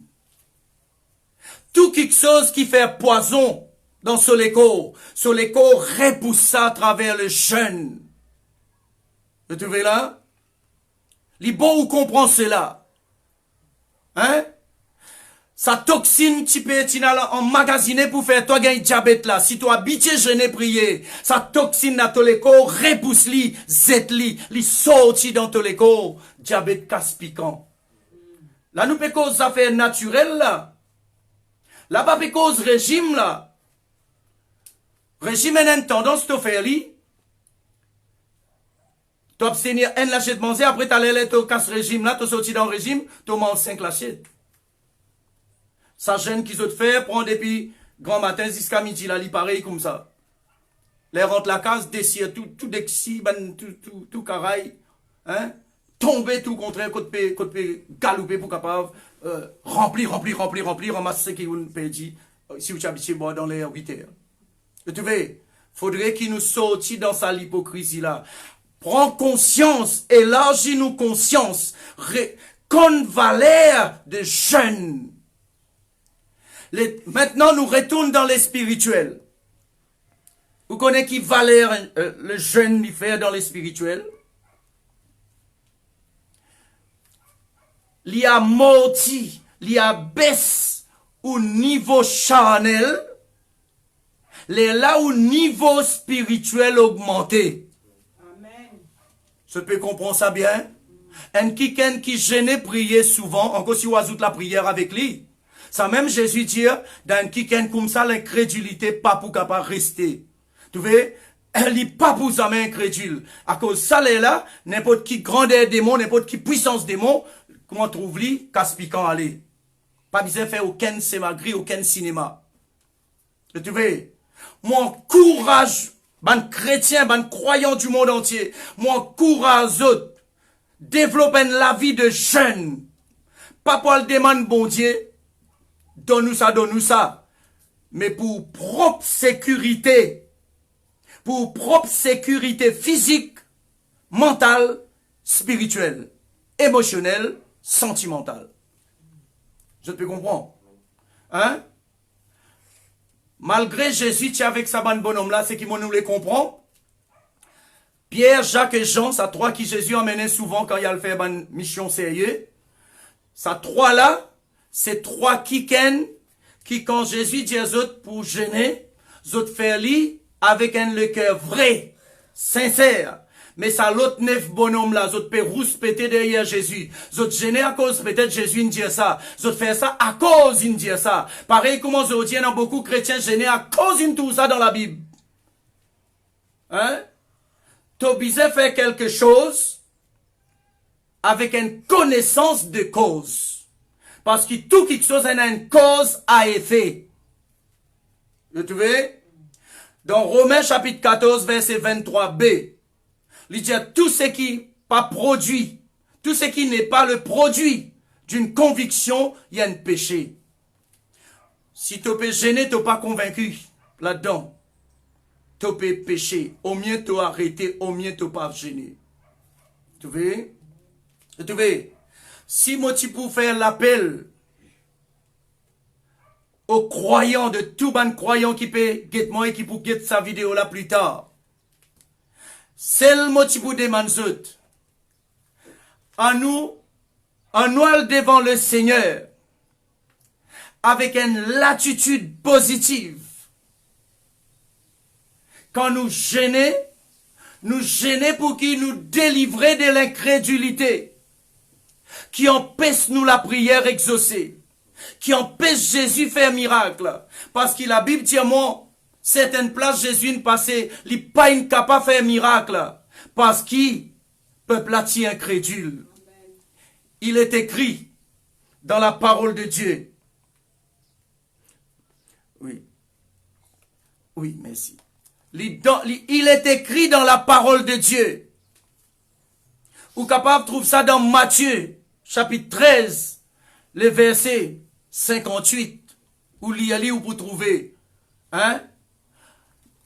Tout quelque chose qui fait poison dans sur les corps repousse ça à travers le jeûne. Vous trouvez là? Les bons, vous comprenez cela? Hein? Sa toxine, tu peux emmagasiner pour faire toi gagner diabète là. Si toi habitué jeûner prier, sa toxine dans tous les corps, repousse li, zet li sorti dans tous les corps, diabète casse piquant. Là, nous peut cause affaires naturelles là. Là, pas peut cause régime là. Régime a une tendance de faire li. Tu abstenir une lâchette de manger, après tu allais te casser régime là, tu sorti dans le régime, tu manges 5 lâchettes. Ça gêne qu'ils ont fait, prendre depuis grand matin jusqu'à midi, là, il pareil comme ça. Les rentre la case, dessire tout dexi, tout caraille, hein, tomber tout contraire, côté galouper pour capable, remplir, ramasser ce qui vous dit, si vous habitez moi dans les 8 heures. Vous trouvez? Faudrait qu'il nous sortit dans sa hypocrisie là. Prends conscience, élargis-nous conscience, qu'on valeur de jeûne. Maintenant, nous retournons dans les spirituels. Vous connaissez qui valeur le jeûne y fait dans les spirituels? Il y a morti, il y a baisse au niveau charnel, là où niveau spirituel augmenté. Je peux comprendre ça bien? Un quelqu'un qui gênait prier souvent, encore si vous ajoutez la prière avec lui. Ça même Jésus dit, dans un quelqu'un comme ça, l'incrédulité pas pour capable rester. Tu vois? Elle n'est pas pour sa main incrédule. À cause de ça, là, n'importe qui grandeur démon, n'importe qui puissance démon, comment trouve-lui, casse piquant aller. Pas besoin de faire aucun sémagri, aucun cinéma. Tu vois? Mon courage, ban chrétien, ban croyant du monde entier, mon courage autres, développer la vie de jeune. Pas pour le demander bon Dieu, donne-nous ça. Mais pour propre sécurité physique, mentale, spirituelle, émotionnelle, sentimentale. Je te comprends. Hein? Malgré Jésus, tu es avec sa bonhomme là, c'est qui nous les comprend. Pierre, Jacques et Jean, ça trois qui Jésus emmenait souvent quand il a fait une mission sérieuse. Ça trois là, c'est trois qui quand Jésus dit aux autres pour jeûner, aux autres faire li avec le cœur vrai, sincère. Mais ça l'autre 9 bonhomme là, aux autres peut rouspéter derrière Jésus. Aux autres gêner à cause peut-être Jésus ne dit ça. Aux autres faire ça à cause il ne dit ça. Pareil comme aux autres, il y a beaucoup de chrétiens gênés à cause de tout ça dans la Bible. Hein? Tu as besoin de faire quelque chose avec une connaissance de cause. Parce que tout quelque chose a une cause à effet. Vous trouvez? Dans Romains chapitre 14, verset 23b, il dit tout ce qui pas produit, tout ce qui n'est pas le produit d'une conviction, il y a un péché. Si tu peux gêner, tu n'es pas convaincu là-dedans. Tu peux pécher. Au mieux, tu arrêter, au mieux, tu pas gêner. Tu vois? Tu vois? Si moi, tu peux faire l'appel aux croyants, de tout bon croyant qui peut get moi et qui peut get sa vidéo là plus tard. Seulement tu peux demander à nous devant le Seigneur avec une latitude positive. Quand nous gênons pour qu'il nous délivre de l'incrédulité qui empêche nous la prière exaucée, qui empêche Jésus faire miracle. Parce que la Bible dit à moi, certaines places Jésus ne passait, il n'est pas incapable de faire miracle. Parce qu'il, peuple là, est incrédule. Il est écrit dans la parole de Dieu. Oui. Oui, merci. Il est écrit dans la parole de Dieu. Ou capable de trouver ça dans Matthieu, chapitre 13, les versets 58, où l'y aller ou pour trouver, hein?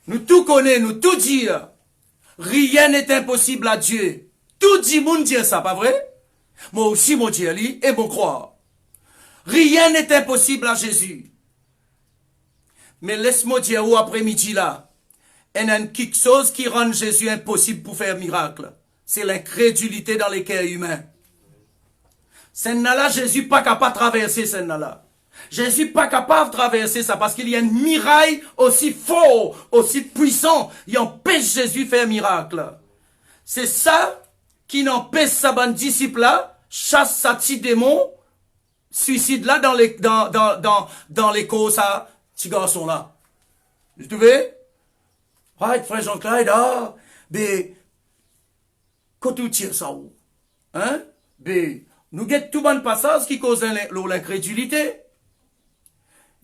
Nous tout connaissons, nous tout dire, rien n'est impossible à Dieu. Tout dit mon Dieu ça, pas vrai? Moi aussi mon Dieu lit et mon croire. Rien n'est impossible à Jésus. Mais laisse-moi dire où après-midi là, il y a quelque chose qui rend Jésus impossible pour faire miracle. C'est l'incrédulité dans les cœurs humains. Celle-là, Jésus pas capable de traverser celle-là. Jésus pas capable de traverser ça parce qu'il y a une miraille aussi fort, aussi puissant. Il empêche Jésus de faire miracle. C'est ça qui n'empêche sa bonne disciple là, chasse sa petite démon, suicide là dans les causes à petit garçon là. Vous trouvez? Ouais, frère Jean-Claude, mais quand tu tires ça où? Hein? Mais nous guette tout bon passage qui cause l'incrédulité.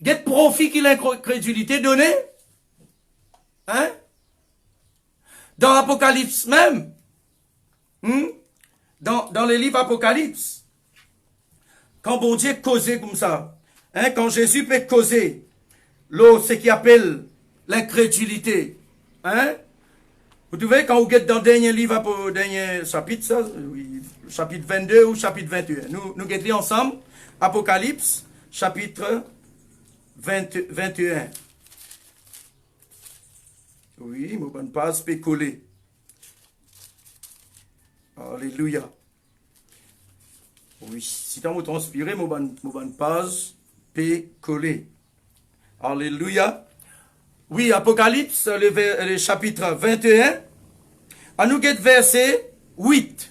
Guette profit qui l'incrédulité donnée. Hein? Dans l'Apocalypse même. Dans les livres Apocalypse. Quand bon Dieu causait comme ça. Hein? Quand Jésus peut causer. Ce qui appelle l'incrédulité. Hein? Vous trouvez quand vous êtes dans le dernier livre, dernier chapitre, ça, oui, chapitre 22 ou chapitre 21. Nous guettons ensemble. Apocalypse, chapitre 21. Oui, mon bonne passe peut coller. Alléluia. Oui, si tu vous transpirez, mon bonne passe peut coller. Alléluia. Oui, Apocalypse, le chapitre 21. À nous guette verset 8.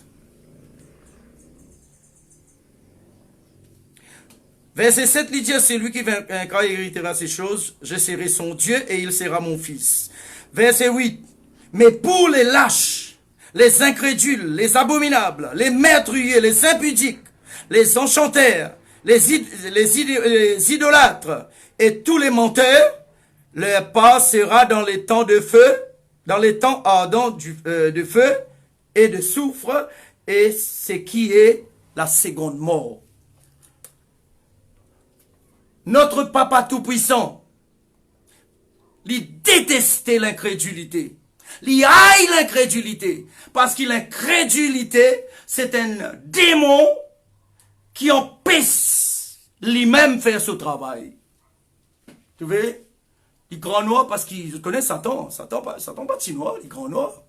Verset 7, il dit, c'est lui qui vaincra et héritera ces choses. Je serai son Dieu et il sera mon fils. Verset 8. Mais pour les lâches, les incrédules, les abominables, les meurtriers, les impudiques, les enchanteurs, les idolâtres et tous les menteurs, leur part sera dans les temps de feu, dans les temps ardents de feu et de soufre, et ce qui est la seconde mort. Notre Papa Tout-Puissant, il détestait l'incrédulité. Il haït l'incrédulité. Parce que l'incrédulité, c'est un démon qui empêche lui-même faire ce travail. Tu vois? Il grand noir parce qu'il connaît Satan. Satan pas petit noir, il grand noir.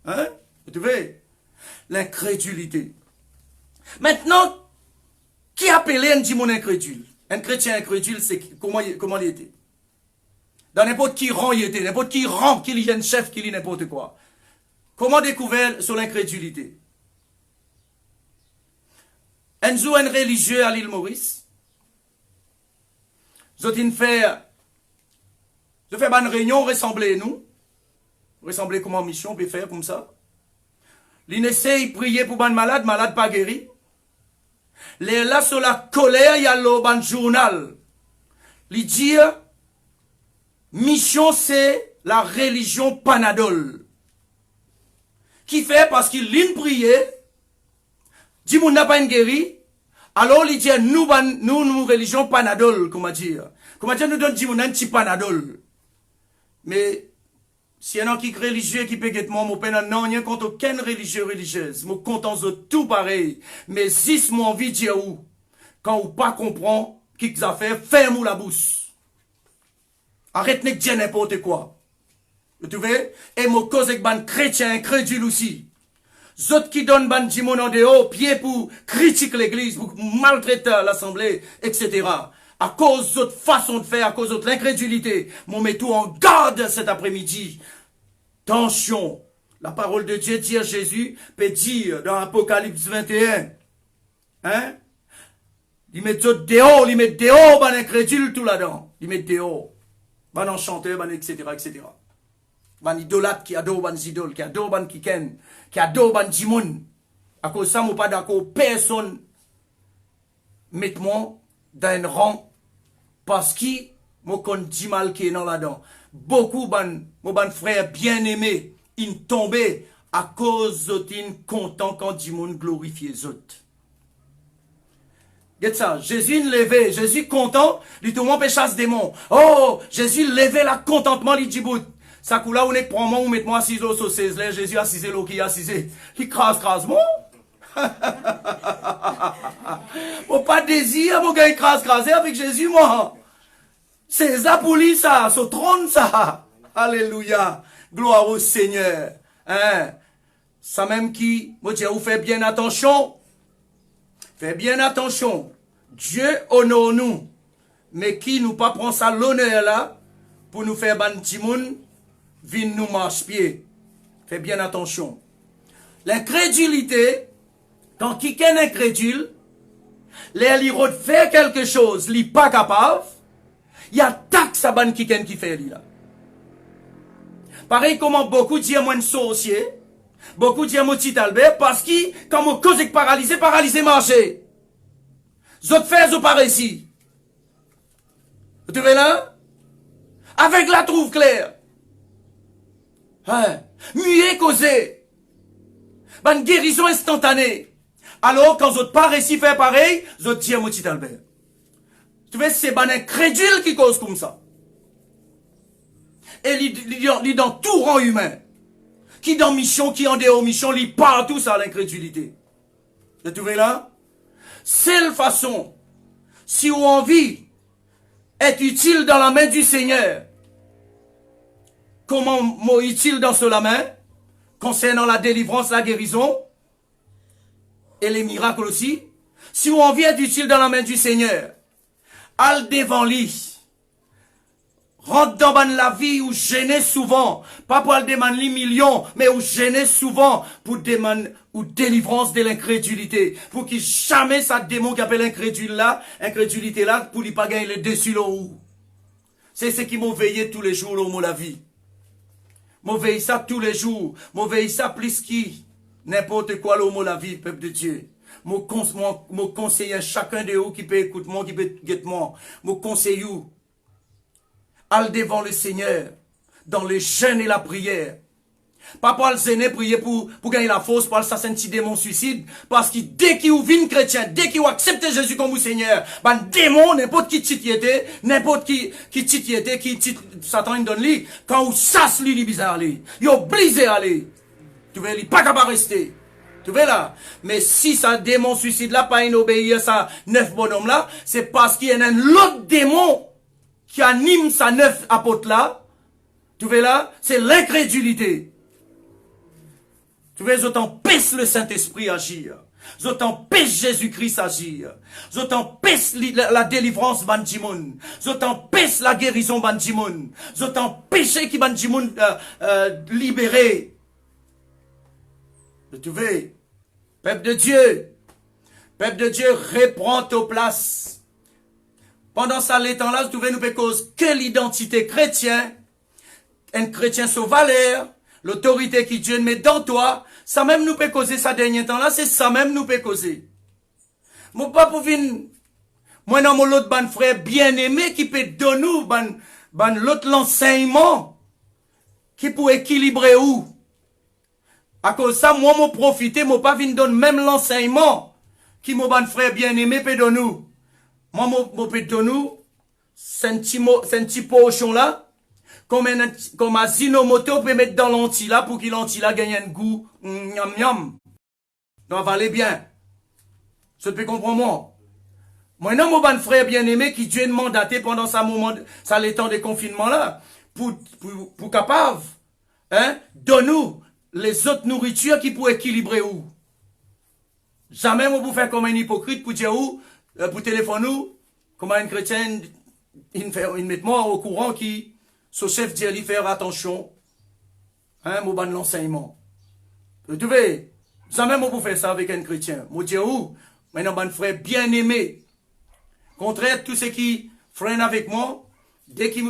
Hein? Tu vois? L'incrédulité. Maintenant, qui appelait un démon incrédule? Un chrétien incrédule, c'est comment il était? Dans n'importe qui rang il était, n'importe qui rang, qu'il y ait un chef, qu'il y ait n'importe quoi. Comment découvrir sur l'incrédulité? Un jour, un religieux à l'île Maurice, je fais une réunion, ressembler nous, ressembler comment mission, on peut faire comme ça. Il essaie de prier pour un malade pas guéri. Là, sur la colère, il y a le journal. Il dit, mission, c'est la religion Panadol. Qui fait parce qu'il lit prier, dit, mon n'a pas une guéri, alors il dit, nous, religion Panadol, comment dire. Comment dire, nous donne, dit, mon un petit Panadol. Mais, si y en a qui religieux qui peut être mon peine, non, il n'y a contre aucune religieuse. Moi, content de tout pareil. Mais si moi envie de dire où, quand ou pas comprend, qui que ça fait, ferme-moi la bouche. Arrête de dire n'importe quoi. Vous trouvez? Et moi, cause avec ban chrétien incrédule aussi. Zot qui donnent ban dimon en dehors, pied pour critiquer l'église, pour maltraiter l'assemblée, etc. À cause de votre façon de faire, à cause de l'incrédulité, mon met tout en garde cet après-midi. Attention, la parole de Dieu dit à Jésus, peut dire dans Apocalypse 21, hein? Il met tout dehors, il met dehors, ben incrédule tout là-dedans. Il met dehors, ben enchanteur, ben etc., etc. Ben idolâtre qui adore ben idoles, qui adore ben kiken, qui adore ben dimon. À cause de ça, moi pas d'accord, personne, mettez-moi dans un rang, parce qu'il m'a dit mal qui est dans là-dedans. Beaucoup mon frère bien-aimé, ils tombé à cause d'autres content quand du monde glorifie les autres. Regarde ça, Jésus levé, Jésus content, lui tout le monde peut chasse démon. Oh, Jésus levé la contentement, lui dit bout. Ça coula, on est prend moi, ou mettez-moi assise au saucisse, là, Jésus assisé, l'eau qui assisé. Qui crase, moi. Mon pas désir, mon gars, crase, avec Jésus, moi. C'est ça pour lui, ça, ce trône, ça. Alléluia. Gloire au Seigneur. Hein? Ça même qui, moi, je vous faites bien attention. Faites bien attention. Dieu honore nous. Mais qui nous pas prend ça l'honneur là, pour nous faire ban petit monde, vin nous marche-pied. Faites bien attention. L'incrédulité, quand quelqu'un est incrédule, il fait quelque chose, il n'est pas capable, il y a taxe à ban quelqu'un qui fait là. Pareil comment beaucoup disent moi un sorcier, beaucoup disent moi petit Albert, parce que quand mon cause est paralysé marcher. Zot fait zo par ici. Vous trouvez là? Avec la trouve claire. Hein? Muet causé. Ban guérison instantanée. Alors, quand zot par ici fait pareil, zot dit mon petit Albert. Tu vois, c'est ban incrédule qui cause comme ça. Et il dans tout rang humain. Qui dans mission, qui en dehors mission, il partout ça l'incrédulité. Vous trouvez là? Seule façon, si on envie être utile dans la main du Seigneur, comment mot utile dans cela main, concernant la délivrance, la guérison, et les miracles aussi, si on envie être utile dans la main du Seigneur, al devant lui, rentre dans la vie où gêner souvent, pas pour le demander millions, mais où gêner souvent pour demander ou délivrance de l'incrédulité, pour qu'il jamais ça démon qui appelle incrédulité là, pour lui pas gagner le dessus là où. C'est ce qui m'a veillé tous les jours là, la vie. M'a veillé ça tous les jours, m'a veillé ça plus qui n'importe quoi là, la vie, peuple de Dieu. M'a conseillé chacun de vous qui peut écouter moi, qui peut guetter moi, m'a conseillé vous. Al devant le Seigneur, dans le jeûne et la prière. Pas pour le Seigneur prier pour gagner la force, pour ça sentir démon suicide, parce que dès qu'il ouvre chrétien, dès qu'il accepte Jésus comme Seigneur, ben démon, n'importe qui titiété, n'importe qui titiété, Satan donne lui, quand on chasse lui, il est bizarre lui, il est obligé à aller. Tu vois, il n'est pas capable de rester. Tu vois là? Mais si ça démon suicide là, pas obéir ça 9 bonhommes là, c'est parce qu'il y a un autre démon qui anime sa 9 apôtres là, tu vois là, c'est l'incrédulité. Tu vois, ils empêchent le Saint-Esprit agir. Ils empêchent Jésus-Christ agir. Ils empêchent la délivrance bandimoun. Ils empêchent la guérison bandimoun. Ils empêchent qui bandimoun libéré. Tu vois, peuple de Dieu, reprends ta place. Pendant ça, les temps là, tu vois, nous peut cause que l'identité chrétienne, un chrétien sans valeur, l'autorité qui Dieu met dans toi, ça même nous peut causer ça dernier temps là, c'est ça même nous peut causer. Mon pas pour venir, moi non mon l'autre ban frère bien aimé qui peut donner nous ban l'autre l'enseignement qui peut équilibrer où. À cause de ça, moi mon profiter, mon pas venir donner même l'enseignement qui mon ban frère bien aimé peut donner nous. Moi mon peut donner nous, c'est un petit pochon là. Comme un Zinomoto peut mettre dans l'anti là pour qu'il l'anti là gagne un goût miam miam. Donc valait bien. Ça peut comprendre moi. Moi non mon bon frère bien aimé qui Dieu mandaté pendant sa moment ça les temps de confinement là pour capable hein donne-nous les autres nourritures qui pour équilibrer où. Jamais on pour faire comme un hypocrite pour dire où pour téléphoner nous comme un chrétien il met moi au courant qui ce chef dit à lui faire attention, hein, mon ban l'enseignement. Vous savez, jamais moi pour faire ça avec un chrétien. Moi dis où, maintenant ban frère bien aimé. Contraire tout ce qui freine avec moi, dès qu'il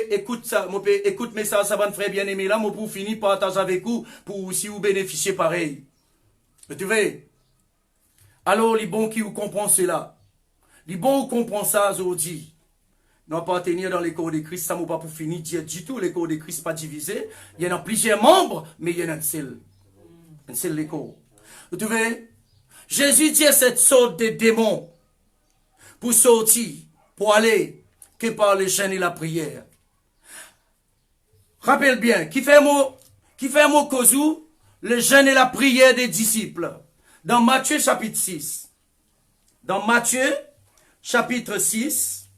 écoute ça, écoute message ça ban frère bien aimé là, moi pour finir partager avec vous pour aussi vous bénéficier pareil. Vous savez, alors les bons qui vous comprennent cela, les bons qui comprennent ça aujourd'hui. Non pas tenir dans les corps de Christ, ça ne pas pour finir dire du tout, les corps de Christ pas divisés. Il y en a plusieurs membres, mais il y en a un seul les corps. Vous trouvez? Jésus dit à cette sorte de démons, pour sortir, pour aller, que par le jeûne et la prière. Rappelle bien, qui fait mot causou, le jeûne et la prière des disciples. Dans Matthieu chapitre 6. Dans Matthieu chapitre 6.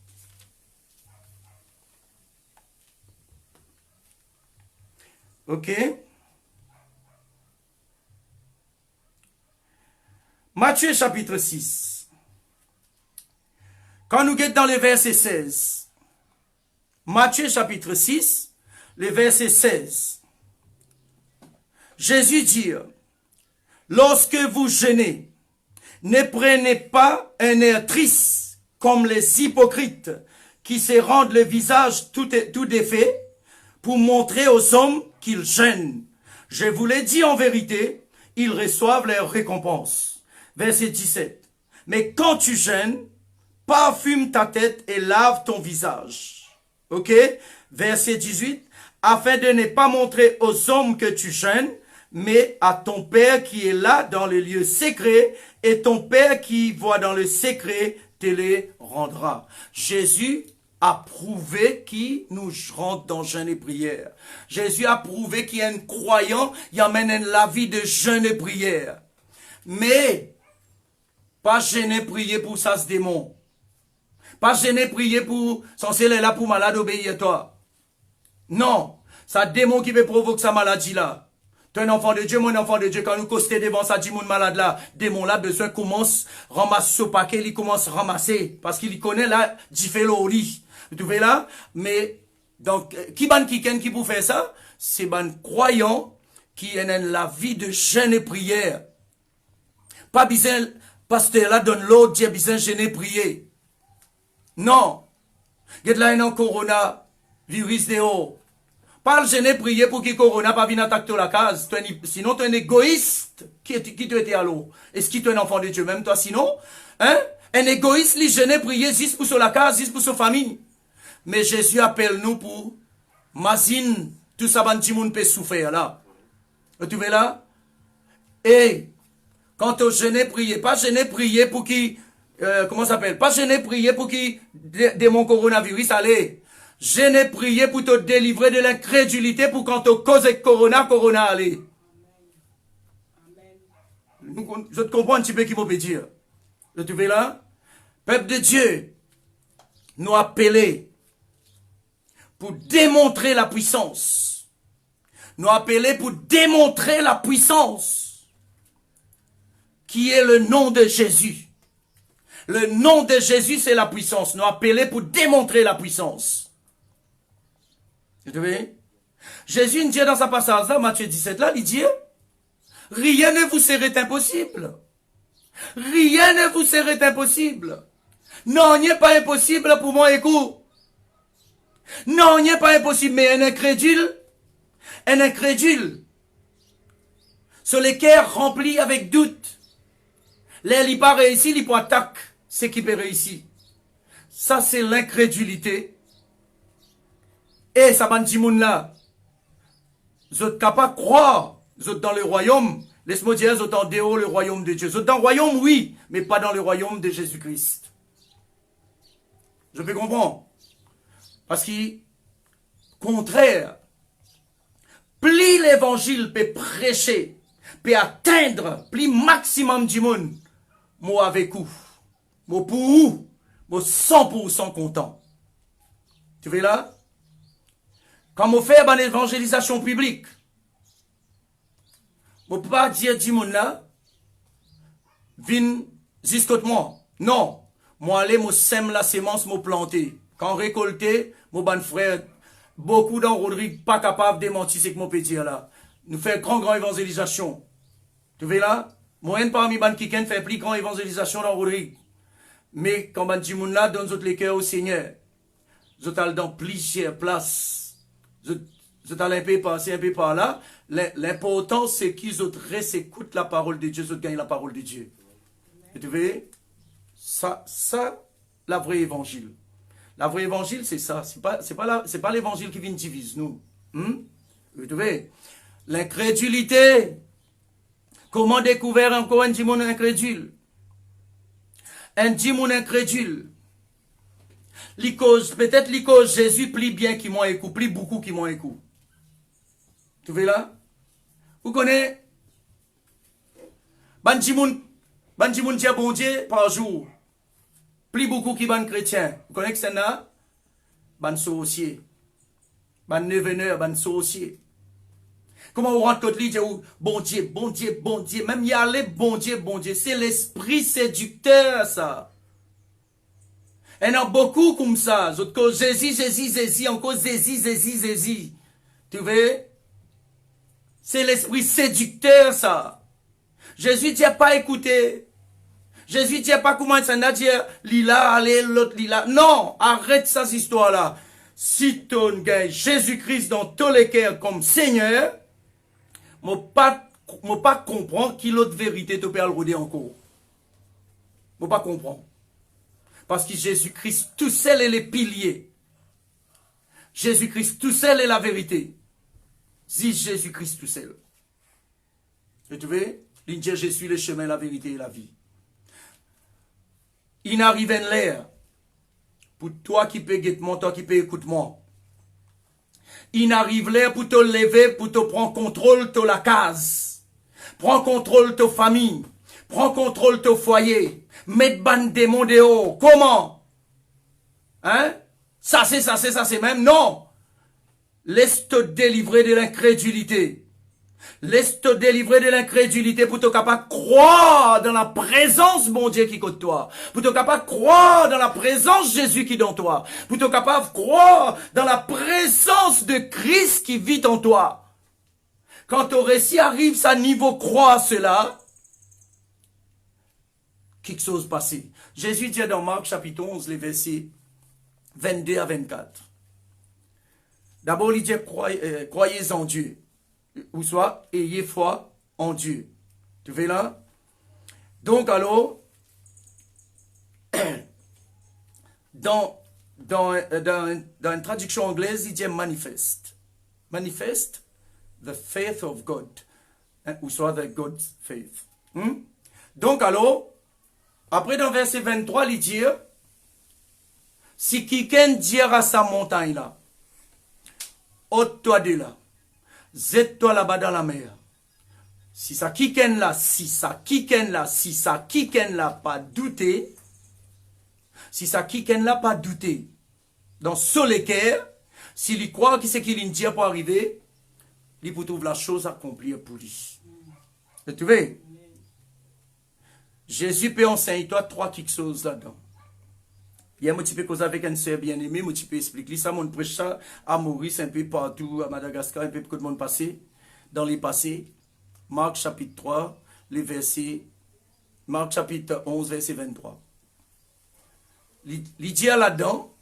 Ok. Matthieu chapitre 6. Quand nous guettons dans le verset 16. Matthieu chapitre 6, le verset 16. Jésus dit, lorsque vous jeûnez, ne prenez pas un air triste comme les hypocrites qui se rendent le visage tout défait pour montrer aux hommes qu'ils jeûnent. Je vous l'ai dit en vérité, ils reçoivent leur récompense. Verset 17. Mais quand tu jeûnes, parfume ta tête et lave ton visage. Ok? Verset 18. Afin de ne pas montrer aux hommes que tu jeûnes, mais à ton Père qui est là dans le lieu secret, et ton Père qui voit dans le secret te les rendra. Jésus a prouvé qu'il nous rentre dans jeûne et prière. Jésus a prouvé qu'il y a un croyant, il amène la vie de jeûne et prière. Mais, pas jeûner prier pour ça ce démon. Pas jeûner prier pour, censé être là pour malade obéir à toi. Non, ça démon qui veut provoquer sa maladie là. Tu es un enfant de Dieu, moi un enfant de Dieu. Quand nous costons devant ça, dit mon malade là, démon là, besoin commence ramasser ce paquet, il commence à ramasser. Parce qu'il connaît là, d'y fait l'ori. Vous trouvez là? Mais, donc, qui ban qui pour faire ça? C'est ban croyant qui a la vie de jeûne et prière. Pas besoin, pasteur là donne l'autre, Dieu besoin de jeûner et prier. Non. Get là un corona, virus de haut. Parle jeûner prier pour que corona pas vienne attaquer la case. Sinon, tu es un égoïste qui te était à l'eau. Est-ce que tu es un enfant de Dieu même toi sinon? Hein? Un égoïste, lui jeûner prier juste pour la case, juste pour sa famille. Mais Jésus appelle nous pour mazine, tout ça, tout monde peut souffrir là. Tu vois là? Et, quand tu jeûner prier, pas jeûner prier pour qui, comment ça s'appelle? Pas jeûner prier pour qui, de mon coronavirus, allez. Jeûner prier pour te délivrer de l'incrédulité pour quand tu causes corona, allez. Je te comprends un petit peu qui m'a dire. Tu vois là? Peuple de Dieu, nous appeler pour démontrer la puissance. Nous appeler pour démontrer la puissance qui est le nom de Jésus. Le nom de Jésus, c'est la puissance. Nous appeler pour démontrer la puissance. Vous voyez? Jésus nous dit dans sa passage là, Matthieu 17 là, il dit, rien ne vous serait impossible. Rien ne vous serait impossible. Non, il n'est pas impossible pour moi, écoute. Non, il n'est pas impossible, mais un incrédule, sur les cœurs remplis avec doute. Là, il pas réussi, il peut attaquer ce qui peut réussir. Ça, c'est l'incrédulité. Et ça, ban moun là, vous êtes capable de croire, vous êtes dans le royaume, laisse-moi dire, vous êtes en dehors le royaume de Dieu. Vous êtes dans le royaume, oui, mais pas dans le royaume de Jésus-Christ. Je peux comprendre. Parce que, contraire, plus l'évangile peut prêcher, peut atteindre, plus maximum du monde, moi avec vous, moi pour vous, moi 100% content. Tu vois là? Quand on fait une évangélisation publique, on ne peut pas dire du monde là, viens jusqu'à moi. Non. Moi, aller, moi, sème la sémence, moi, planter. Quand récolter, mon ban frère, beaucoup dans Rodrigue, pas capable de démentir ce que moi peux dire là. Nous faisons grand évangélisation. Tu vois là? Moyen parmi ban qui fait plus grand évangélisation dans Rodrigue. Mais quand ban du monde là, donne les cœurs au Seigneur. Vous êtes dans plusieurs places. Vous êtes un peu passé un peu par là. L'important, c'est qu'ils écoutent la parole de Dieu, ils gagnent la parole de Dieu. Et tu vois? Ça, la vraie évangile. La vraie évangile, c'est ça. C'est pas l'évangile qui vient diviser nous. Vous trouvez? L'incrédulité. Comment découvrir encore un démon incrédule? Un démon incrédule. peut-être les causes Jésus plie bien qui m'ont écouté, plie beaucoup qui m'ont écouté. Tu vois là? Vous connaissez? Bandimoun dit bon Dieu par jour. Plie beaucoup qui ban chrétien. Vous connaissez que c'est là? Ban sorcier. Ban neveneur, ban sorcier. Comment on rentre contre lui, dit bon Dieu, bon Dieu, bon Dieu. Même y aller, bon Dieu, bon Dieu. C'est l'esprit séducteur, ça. Il y en a beaucoup comme ça. Jésus, encore Jésus. Tu vois? C'est l'esprit séducteur, ça. Jésus dit pas écouter. Jésus dit pas comment ça n'a dire lila, allez, l'autre lila. Non, arrête ça, cette histoire-là. Si tu as Jésus-Christ dans tous les cœurs comme Seigneur, je ne pas comprendre qui l'autre vérité te peut le rôder encore. Je ne pas comprendre. Parce que Jésus-Christ tout seul est les piliers. Jésus-Christ tout seul est la vérité. Si Jésus-Christ tout seul. Et tu vois, il dit je suis le chemin, la vérité et la vie. Il n'arrive en l'air. Pour toi qui peux guette-moi, toi qui peux écouter-moi. Il n'arrive l'air pour te lever, pour te prendre contrôle de la case. Prends contrôle de ta famille. Prends contrôle de ton foyer. Mets ban démon dehors. Comment? Hein? Ça c'est même. Non. Laisse te délivrer de l'incrédulité. Laisse te délivrer de l'incrédulité pour te capable de croire dans la présence, mon Dieu, qui côte toi. Pour te capable de croire dans la présence de Jésus qui est dans toi. Pour te capable de croire dans la présence de Christ qui vit en toi. Quand ton récit arrive, ça niveau croire cela, quelque chose passe. Jésus dit dans Marc chapitre 11, les versets 22 à 24. D'abord, il dit croyez en Dieu. Ou soit, ayez foi en Dieu. Tu vois là? Donc alors, dans une traduction anglaise, il dit manifeste. Manifeste the faith of God. Ou soit the God's faith. Donc alors, après dans verset 23, il dit, si quelqu'un dira à sa montagne là, ôte-toi de là. Zette-toi là-bas dans la mer. Si ça kiken là, pas douter, si ça kiken là, pas douter, dans ce l'équerre, s'il y croit qui c'est qu'il y dit pour arriver, il peut trouver la chose accomplie pour lui. Et tu vois, Jésus peut enseigner toi trois quelque chose là-dedans. Hier, moi, tu peux causer avec un sœur bien-aimé, moi, tu peux expliquer ça, mon prêche ça à Maurice, un peu partout, à Madagascar, un peu beaucoup de monde passé, dans les passés. Marc chapitre 3, les versets, Marc chapitre 11, verset 23. Il dit là-dedans,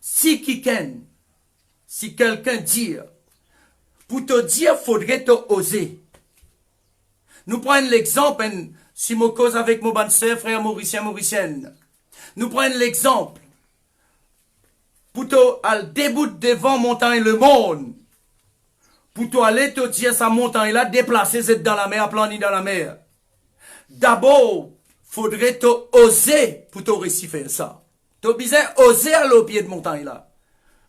si quelqu'un dit, pour te dire, faudrait te oser. Nous prenons l'exemple, si je cause avec mon bon sœur, frère mauricienne. Nous prenons l'exemple. Pour toi, al début devant montagne le monde. Pour toi, aller te dire sa montagne là, déplacer dans la mer, planer dans la mer. D'abord, faudrait te oser pour te réussir faire ça. Tu as besoin oser aller au pied de montagne là.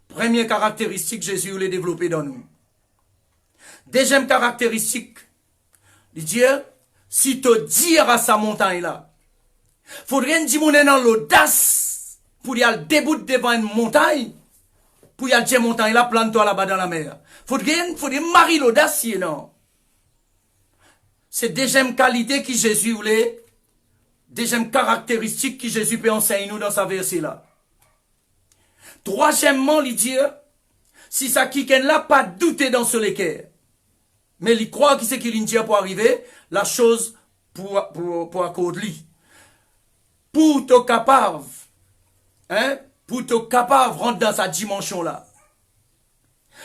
Première caractéristique, Jésus voulait développer dans nous. Deuxième caractéristique, il dit, si tu dire à sa montagne là, faudrait dire mon dans l'audace pour y aller debout devant une montagne, pour y aller dire montagne là, plante-toi là-bas dans la mer. Faudrait marier l'audace, non? C'est deuxième qualité que Jésus voulait, deuxième caractéristique que Jésus peut enseigner nous dans sa verset là. Troisièmement, il dit, si ça qui là, pas douter dans ce l'équerre. Mais il croit qu'il sait qu'il dit pour arriver, la chose pour accorder lui. Pour te capable, pour te capable rentrer dans sa dimension là.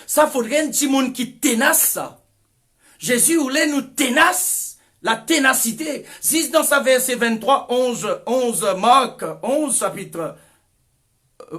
Ça faudrait un petit monde qui tenace ça. Jésus voulait nous tenace, la ténacité. Si dans sa verset 23, 11 Marc, 11 chapitre,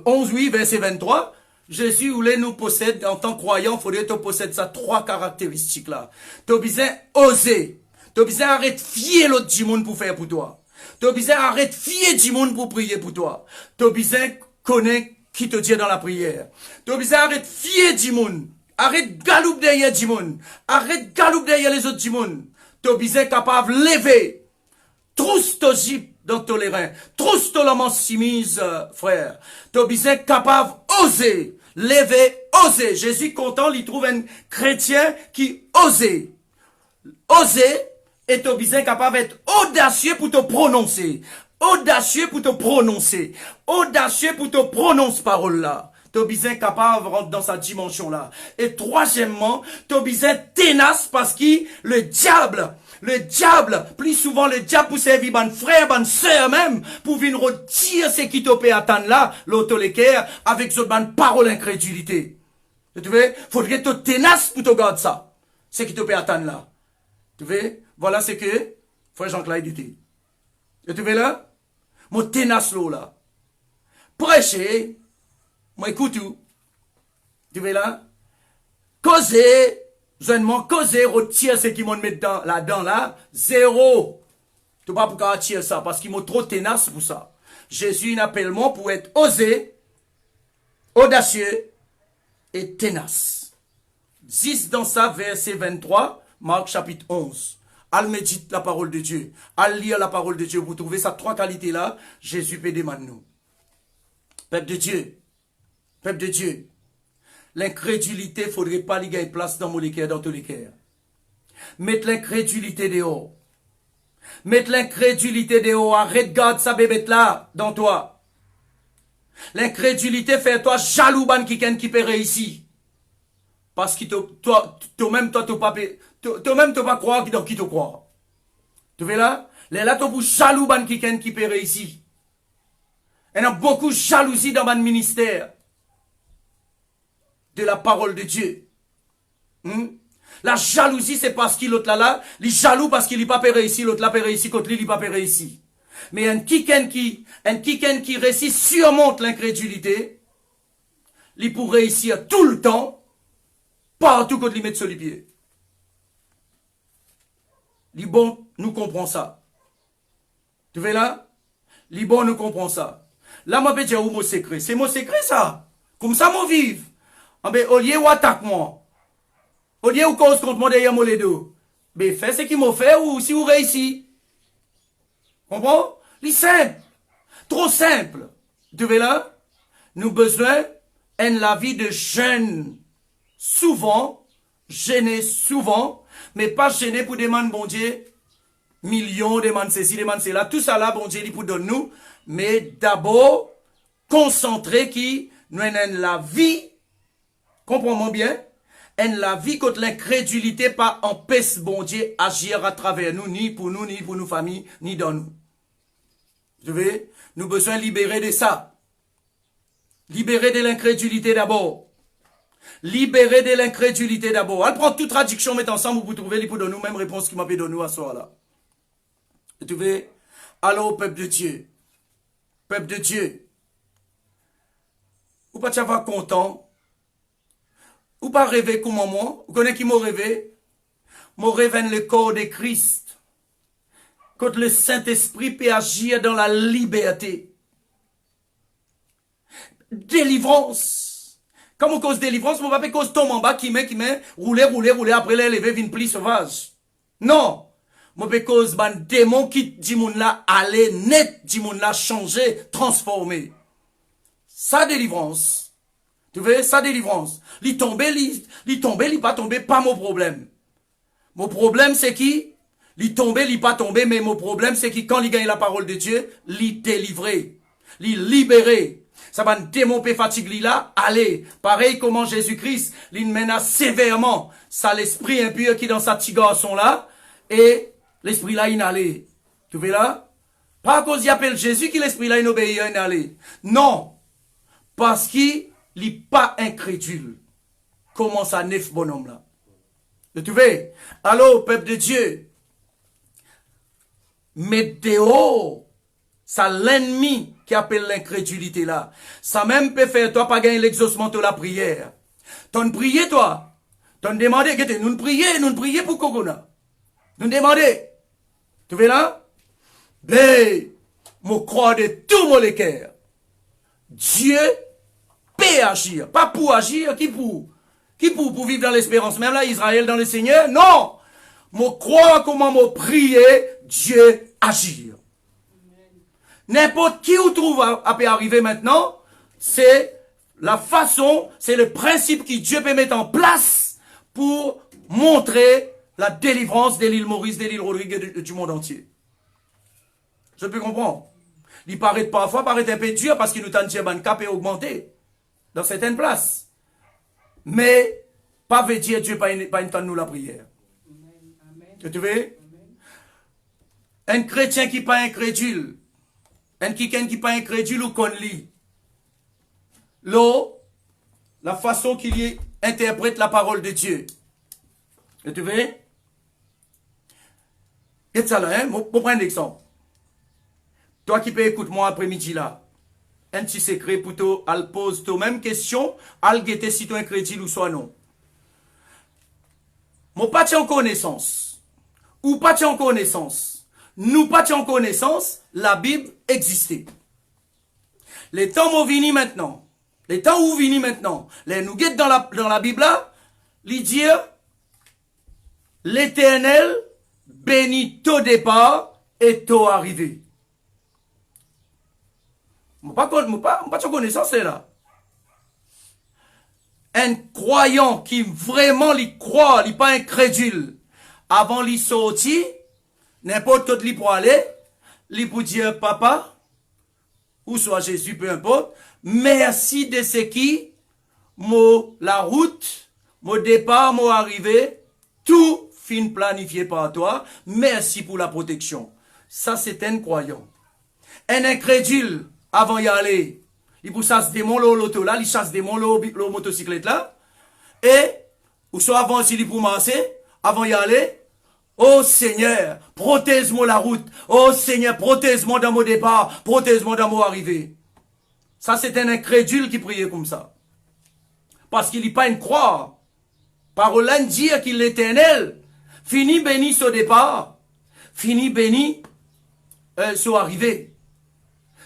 11 oui, verset 23, Jésus voulait nous posséder, en tant que croyant, il faudrait te posséder ça, trois caractéristiques là. Tu as besoin oser. Tu as besoin arrêter de fier l'autre du monde pour faire pour toi. Tu as besoin d'arrêter fier du monde pour prier pour toi. Tu as besoin de connaître qui te dit dans la prière. Tu as besoin d'arrêter fier du monde. Arrête de galouper derrière du monde. Arrête de galouper derrière les autres du monde. Tu as besoin capable de lever. Trousse ton gip dans ton reins. Trousse ton lament simise, frère. Tu as besoin capable oser. Lever, oser. Jésus content, il trouve un chrétien qui osait. Oser et tu as besoin capable d'être audacieux pour te prononcer. Audacieux pour te prononcer. Audacieux pour te prononcer parole là. Tu as besoin capable de rentrer dans sa dimension là. Et troisièmement, tu as besoin tenace parce que le diable, plus souvent le diable pour servir ban frère, ban sœur même, pour venir retirer ce qui te peut attendre là, l'autolécaire, avec ce ban parole incrédulité. Tu vois, faudrait te tenace pour te garder ça. Ce qui te peut attendre là. Tu vois, voilà ce que frère Jean-Claude dit. Tu vois là? Mon tenace là. Prêcher, moi écoute tout. Tu vois là? Causer, jeûnement, causer, retire ce qui m'ont mis là-dedans là, zéro. Tu ne peux pas pouvoir tirer ça parce qu'ils m'ont trop tenace pour ça. Jésus appelle moi pour être osé, audacieux et tenace. 10 dans ça, verset 23, Marc chapitre 11. Al médite la parole de Dieu. Al lire la parole de Dieu. Vous trouvez ces trois qualités-là, Jésus peut demander nous. Peuple de Dieu, l'incrédulité, il ne faudrait pas lui gagner place dans mon cœur, dans tous les cœurs. Mettre l'incrédulité dehors. Mettre l'incrédulité dehors. Arrête, garde ça bébé là, dans toi. L'incrédulité fait toi jaloux ban qui peut réussir. Parce que toi-même, tu pas croire dans qui tu crois. Tu vois là? Là, tu es jaloux ban qui peut réussir. Il y a beaucoup de jalousie dans mon ministère. De la parole de Dieu. La jalousie, c'est parce qu'il l'autre là, il est jaloux parce qu'il n'est pas réussi, l'autre là peut réussir, contre lui, il n'est pas réussi. Mais un kiken qui réussit surmonte l'incrédulité, il peut réussir tout le temps, partout quand il met sur les pieds. Les bons, nous comprenons ça. Tu vois là? Les bons, nous comprenons ça. Là, moi, je vais dire où mon secret. C'est mon secret, ça. Comme ça, mon vive. Ah ben, au lieu où attaque moi, au lieu où cause contre moi derrière mon ledo, ben, fais ce qu'il m'a fait ou si vous réussissez. Comprends? C'est simple. Trop simple. Tu vois là? Nous besoin, en la vie de jeunes, souvent, gênés souvent, mais pas gênés pour demander, bon Dieu, millions, demander ceci, demander cela, tout ça là, bon Dieu, il pour donner nous, mais d'abord, concentrer qui, nous en la vie, comprends-moi bien, en la vie contre l'incrédulité pas empêche bon Dieu agir à travers nous, ni pour nos familles, ni dans nous. Je vais, nous besoin libérer de ça. Libérer de l'incrédulité d'abord. Libérer de l'incrédulité d'abord. Elle prend toute traduction, met ensemble pour trouver les pour donner nous même réponse qui m'a fait donner à ce soir là. Tu veux, alors peuple de Dieu. Peuple de Dieu. Ou pas tu vas content. Ou pas rêver comme moi. Vous connaissez qui m'a rêvé? M'a rêvé le corps de Christ. Quand le Saint-Esprit peut agir dans la liberté. Délivrance. Comme on cause délivrance, on va pas cause tombe en bas qui met, rouler, après l'élever, vine pli sauvage. Non. Moi, pe cause ban démon qui dit moun la aller net, dit moun la changer, transformer. Sa délivrance. Tu vois, sa délivrance. Li tombe, li pas tomber, pas mon problème. Mon problème, c'est qui? Li tombe, li pas tomber, mais mon problème, c'est qui, quand il gagne la parole de Dieu, li délivrer. Li libérer. Ça va démon pe fatigue li là, allez. Pareil comment Jésus-Christ, li menace sévèrement. Ça l'esprit impur qui dans sa petit garçon là, et l'esprit là, il n'allait. Tu vois là? Pas à cause qu'il appelle Jésus qui l'esprit là, il obéit, il n'allait. Non. Parce qu'il n'est pas incrédule. Comment ça neuf bonhomme là? Tu vois? Alors, peuple de Dieu, mais dehors, ça l'ennemi qui appelle l'incrédulité là. Ça même peut faire toi pas gagner l'exaucement de la prière. T'en prier toi. T'en demander, nous prier pour Kokona. Nous demander. Tu vois là? Ben, je crois de tout mon cœur. Dieu peut agir. Pas pour agir, qui pour vivre dans l'espérance. Même là, Israël dans le Seigneur, non. Je crois comment je prier, Dieu agir. N'importe qui vous trouve à arriver maintenant, c'est la façon, c'est le principe que Dieu peut mettre en place pour montrer la délivrance de l'île Maurice, de l'île Rodrigue et du monde entier. Je peux comprendre. Il paraît parfois un peu dur parce qu'il nous tente de cap et augmenter dans certaines places. Mais, pas veut dire Dieu pas une temps de nous la prière. Tu vois? Un chrétien qui n'est pas incrédule, quelqu'un qui n'est pas incrédule ou qu'on lit, la façon qu'il y interprète la parole de Dieu. Tu vois? Et ça là, pour prendre un exemple. Toi qui peux écouter moi après-midi là, un petit secret pour toi, elle pose toi-même question, elle guette si tu es incrédule ou soit non. Mon pas en connaissance, ou pas en connaissance, nous pas en connaissance, la Bible existait. Les temps où vini maintenant, les nous guette dans la Bible là, il dit, l'Éternel bénit au départ et au arrivé. Je ne pas de connaissance, c'est là. Un croyant qui vraiment il croit, il pas incrédule, avant l'y sortir, n'importe où il pour aller, il pour dire papa, ou soit Jésus, peu importe, merci de ce qui, la route, mon départ, mon arrivée, tout fin planifié par toi, merci pour la protection. Ça, c'est un croyant. Un incrédule, avant y aller, il pour chasse des mots l'auto là, il chasse des mots le motocyclette là, et, ou soit avant aussi il pour marcher, avant y aller, oh Seigneur, protège-moi la route, oh Seigneur, protège-moi dans mon départ, protège-moi dans mon arrivée. Ça c'est un incrédule qui priait comme ça. Parce qu'il n'est pas une croix. Parole là dire qu'il est éternel, fini béni au départ, fini béni sur arrivée.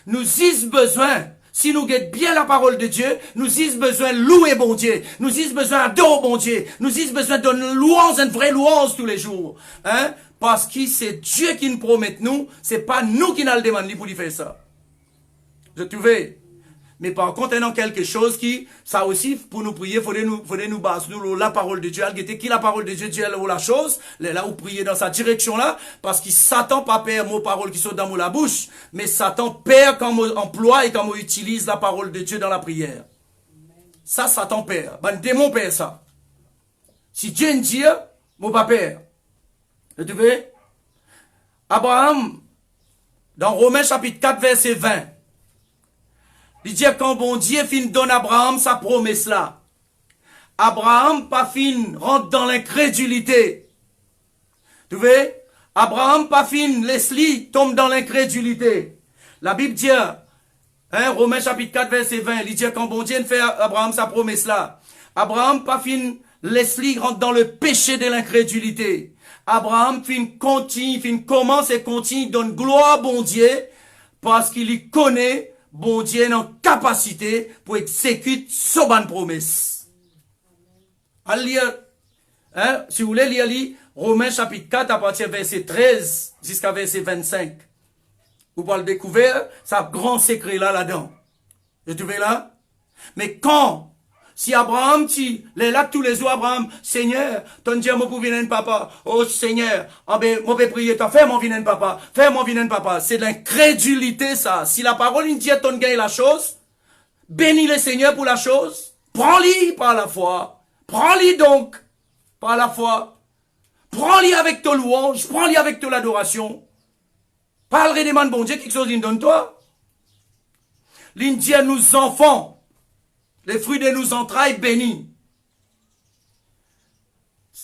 Nous avons besoin, si nous guettons bien la parole de Dieu, nous avons besoin de louer bon Dieu, nous avons besoin d'adorer bon Dieu, nous avons besoin de louange, une vraie louange tous les jours. Hein? Parce que c'est Dieu qui nous promet nous, c'est pas nous qui nous le demandons pour lui faire ça. Je trouvais. Mais par contre, il y a quelque chose qui, ça aussi, pour nous prier, il faudrait nous baser nous la parole de Dieu. Qui la parole de Dieu, Dieu est la chose, là où prier dans sa direction là, parce que Satan pas perd nos paroles qui sont dans la bouche, mais Satan perd quand on emploie et quand on utilise la parole de Dieu dans la prière. Ça, Satan perd. Ben, le démon perd ça. Si Dieu ne dit, mon pas perd. Tu vois? Abraham, dans Romains chapitre 4, verset 20, il dit quand bon Dieu fin donne à Abraham sa promesse là. Abraham pas fin rentre dans l'incrédulité. Tu vois? Abraham pas fin Leslie tombe dans l'incrédulité. La Bible dit, hein, Romains chapitre 4 verset 20, il dit quand bon Dieu fait à Abraham sa promesse là. Abraham pas fin Leslie rentre dans le péché de l'incrédulité. Abraham commence et continue donne gloire à bon Dieu parce qu'il y connaît bon Dieu est en capacité pour exécuter sa bonne promesse. Allez lire, hein, si vous voulez lire Romains chapitre 4 à partir verset 13 jusqu'à verset 25. Vous pouvez le découvrir, ça grand secret là-dedans. Vous trouvez là? Mais quand, si Abraham, les là tous les jours, Abraham, Seigneur, ton Dieu m'a pour venir papa. Oh Seigneur, ah ben, moi vais prier, toi, fais-moi venir papa. Fais-moi venir papa. C'est de l'incrédulité, ça. Si la parole, il dit à ton gars la chose, bénis le Seigneur pour la chose. Prends-le par la foi. Prends-le donc par la foi. Prends-le avec ton louange. Prends-le avec ton adoration. Parle des man bon Dieu, quelque chose, il donne toi. L'Indien nous enfants. Les fruits de nos entrailles bénis.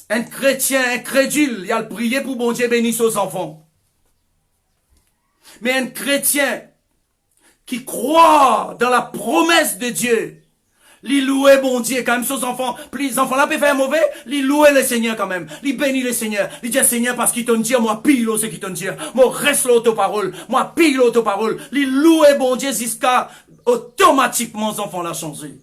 Un chrétien incrédule, il a le prier pour bon Dieu bénisse aux enfants. Mais un chrétien qui croit dans la promesse de Dieu, Li louer bon Dieu quand même, ses enfants, puis les enfants là peuvent faire mauvais, li louer le Seigneur quand même, li bénit le Seigneur, li dit Seigneur parce qu'il t'en dit, moi pile ce qu'il t'en dit, moi reste l'autoparole, moi pile l'autoparole, li louer bon Dieu jusqu'à automatiquement les enfants là changé.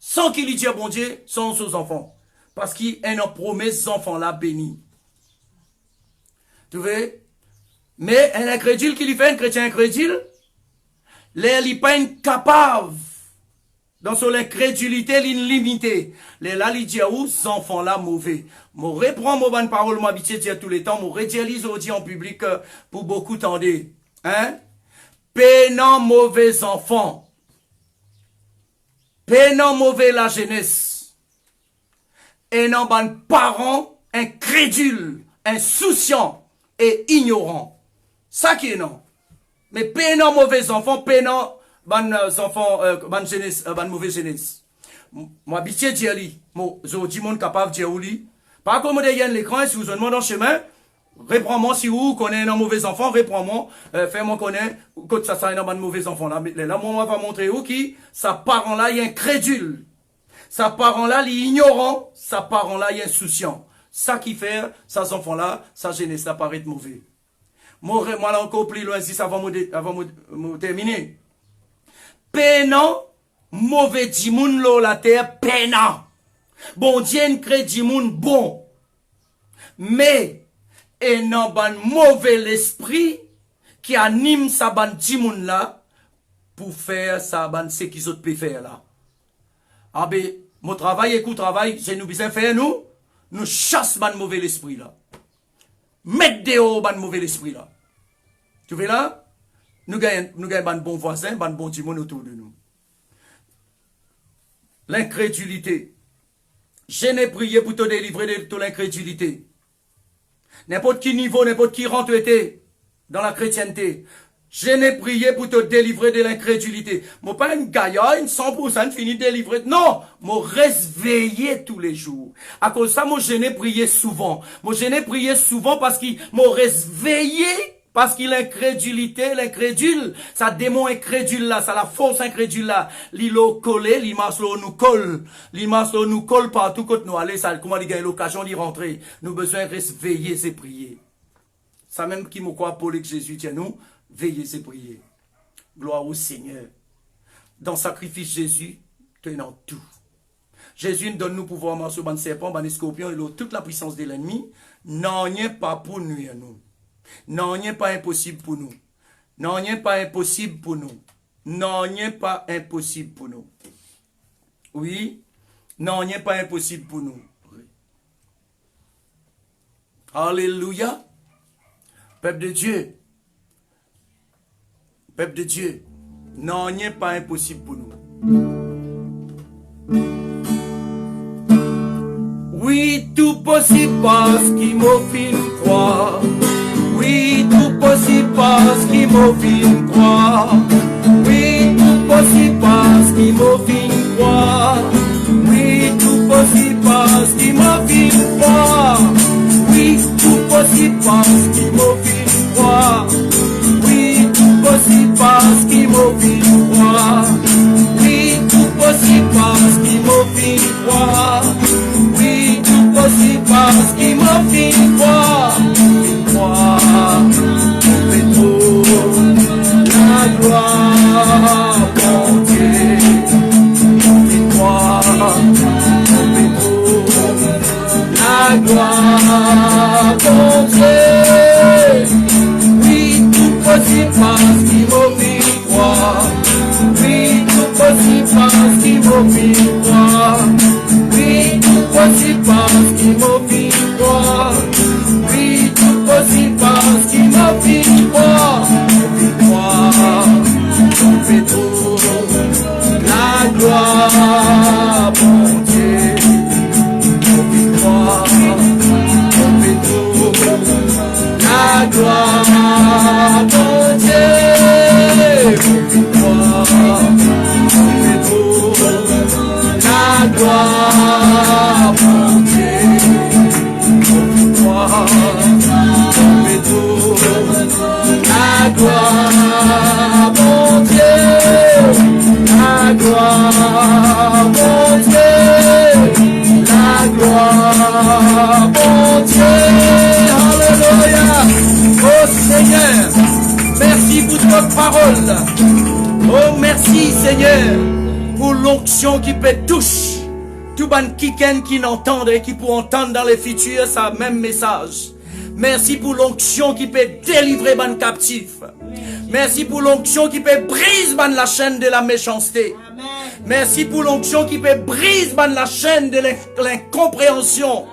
Sans qu'il lui dise bon Dieu, sans ses enfants. Parce qu'il en promet ces enfants là bénis. Tu vois? Mais un incrédule qui lui fait un chrétien incrédule, il n'est pas incapable. Dans son incrédulité, l'illimité. Là, il dit, où, ces enfants-là, mauvais. Je reprends mon bonne parole, je m'habitue à dire tous les temps, je redéalise aussi en public pour beaucoup tendre. Hein? Pénant mauvais enfants. Pénant mauvais la jeunesse. Et non, ban parents incrédules, insouciants et ignorants. Ça qui est non. Mais pénant mauvais enfants, pénant ban enfants, ban jeunesse, ban mauvais jeunesse. Moi, habitué dire li, moi, je dis mon capable de dire li. Par contre, moi, l'écran, si vous demandez dans le chemin, reprends-moi si vous connaissez un mauvais enfant, reprends-moi, fais-moi connaître, que ça soit un mauvais enfant là. Là, moi, on va montrer où qui, sa parent là, il est incrédule. Sa parent là, il est ignorant. Sa parent là, il est insouciant. Ça qui fait, ces enfants là, sa jeunesse là paraît mauvais. Moi, là encore plus loin, si ça va me terminer. Pénant, mauvais dimoun lo la terre, pénant. Bon Dieu crée dimoun bon. Mais, et non ban mauvais l'esprit qui anime sa ban dimoun là pour faire sa ban ce qu'ils autres peuvent faire là. Ah ben, mon travail, écoute travail, j'ai nous besoin faire nous chasse ban mauvais l'esprit là. Mettre dehors ban mauvais l'esprit là. Tu vois là? Nous gagnons ban bon voisin, ban bon dimoun autour de nous. L'incrédulité. Je n'ai prié pour te délivrer de toute l'incrédulité. N'importe qui niveau, n'importe qui rang tu étais dans la chrétienté. Je n'ai prié pour te délivrer de l'incrédulité. Moi, pas une gaillard, une 100% fini délivré. Non, moi, reste veillé tous les jours. À cause de ça, moi, je n'ai prié souvent. Moi, je n'ai prié souvent parce qu'il m'a reste veillé. Parce qu'il l'incrédulité, l'incrédule, ça démon incrédule là, ça la force incrédule là, l'îlot collé, l'immaslo nous colle, l'immaslo nous colle partout quand nous allons, ça, comment il y a l'occasion d'y rentrer. Nous besoin de rester veiller, c'est prier. Ça même qui me croit pour que Jésus tient nous, veiller, c'est prier. Gloire au Seigneur. Dans le sacrifice Jésus, tenant tout. Jésus nous donne nous pouvoir marcher sur le serpent, le scorpion et toute la puissance de l'ennemi. Non, il n'y a pas pour nuire nous. Non, il n'est pas impossible pour nous. Non, il n'est pas impossible pour nous. Non, il n'est pas impossible pour nous. Oui. Non, il n'est pas impossible pour nous. Oui. Alléluia. Peuple de Dieu. Peuple de Dieu. Non, il n'est pas impossible pour nous. Oui, tout possible parce qu'il m'a fait croire. Oui, tout possible parce qu'il m'a fait croire. Oui, tout possible parce qu'il m'a fait croire. Oui, tout possible parce qu'il m'a fait croire. Oui, tout possible parce qu'il m'a fait croire. Oui, tout possible parce qu'il m'a fait croire. Oui, tout possible parce qu'il m'a fait croire. Oui, tout possible parce qu'il m'a fait croire. La gloire, mon Dieu, victoire, la gloire, mon Dieu, oui, tout possible parce qu'il m'a fait croire, oui, tout possible parce qu'il m'a fait croire, oui, tout possible parce qu'il m'a fait croire, oui, tout possible parce qu'il m'a fait croire. On fait tout, la gloire, mon Dieu, on fait croire, on fait tout, la gloire, mon Dieu, on fait croire, on fait tout, la gloire, mon Dieu, on fait croire, on fait tout, la gloire, mon Dieu, la gloire, mon parole. Oh, merci Seigneur pour l'onction qui peut toucher tout ban qui n'entendent et qui pour entendre dans les futurs ça même message. Merci pour l'onction qui peut délivrer ban captif. Merci pour l'onction qui peut briser ban la chaîne de la méchanceté. Merci pour l'onction qui peut briser ban la chaîne de l'incompréhension.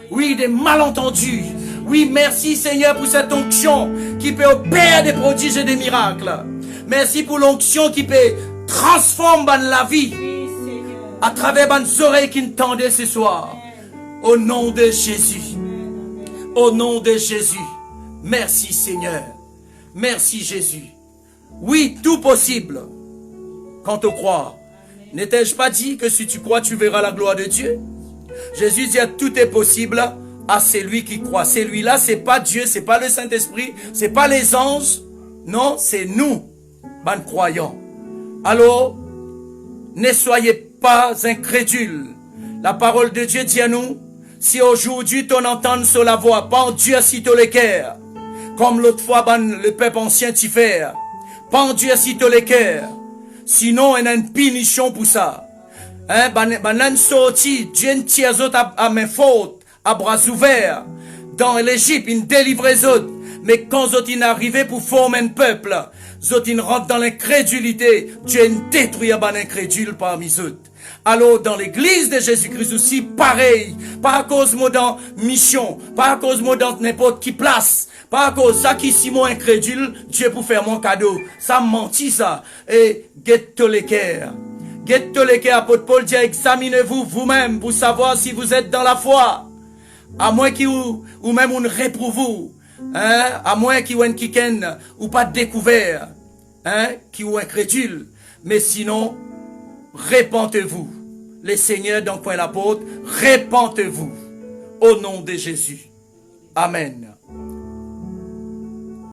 Oui, des malentendus. Oui, merci Seigneur pour cette onction qui peut opérer des prodiges et des miracles. Merci pour l'onction qui peut transformer la vie à travers les oreilles qui t'entendaient ce soir. Au nom de Jésus. Au nom de Jésus. Merci Seigneur. Merci Jésus. Oui, tout possible quand on croit. N'étais-je pas dit que si tu crois, tu verras la gloire de Dieu? Jésus dit tout est possible à celui qui croit. Celui-là, c'est pas Dieu, c'est pas le Saint-Esprit, c'est pas les anges. Non, c'est nous, ban croyants. Alors, ne soyez pas incrédules. La parole de Dieu dit à nous, si aujourd'hui ton entend sur la voix, pas Dieu si tu le cœur, comme l'autre fois le peuple ancien t'y fait, pas Dieu si tu le cœur, sinon il y a une punition pour ça. Hein, ban sorti, Dieu ne tient à mes fautes, à bras ouverts, dans l'Égypte, il délivre les autres, mais quand ils sont arrivés pour former un peuple, ils rentrent dans l'incrédulité, Dieu détruit ban incrédule parmi eux. Alors, dans l'église de Jésus-Christ aussi, pareil. Pas à cause de dans mission. Pas à cause de dans n'importe qui place. Pas à cause ça qui Simon incrédule, Dieu pour faire mon cadeau. Ça mentit ça. Et, guette les cœurs. Guette les cœurs, apôtre Paul dit, examinez-vous vous-même pour savoir si vous êtes dans la foi. À moins qu'il ou même on réprouve vous. Hein? À moins qu'il ou un kiken ou pas découvert. Hein? Qui ou incrédule. Mais sinon, répentez-vous. Les seigneurs dans le coin l'apôtre, répentez-vous. Au nom de Jésus. Amen.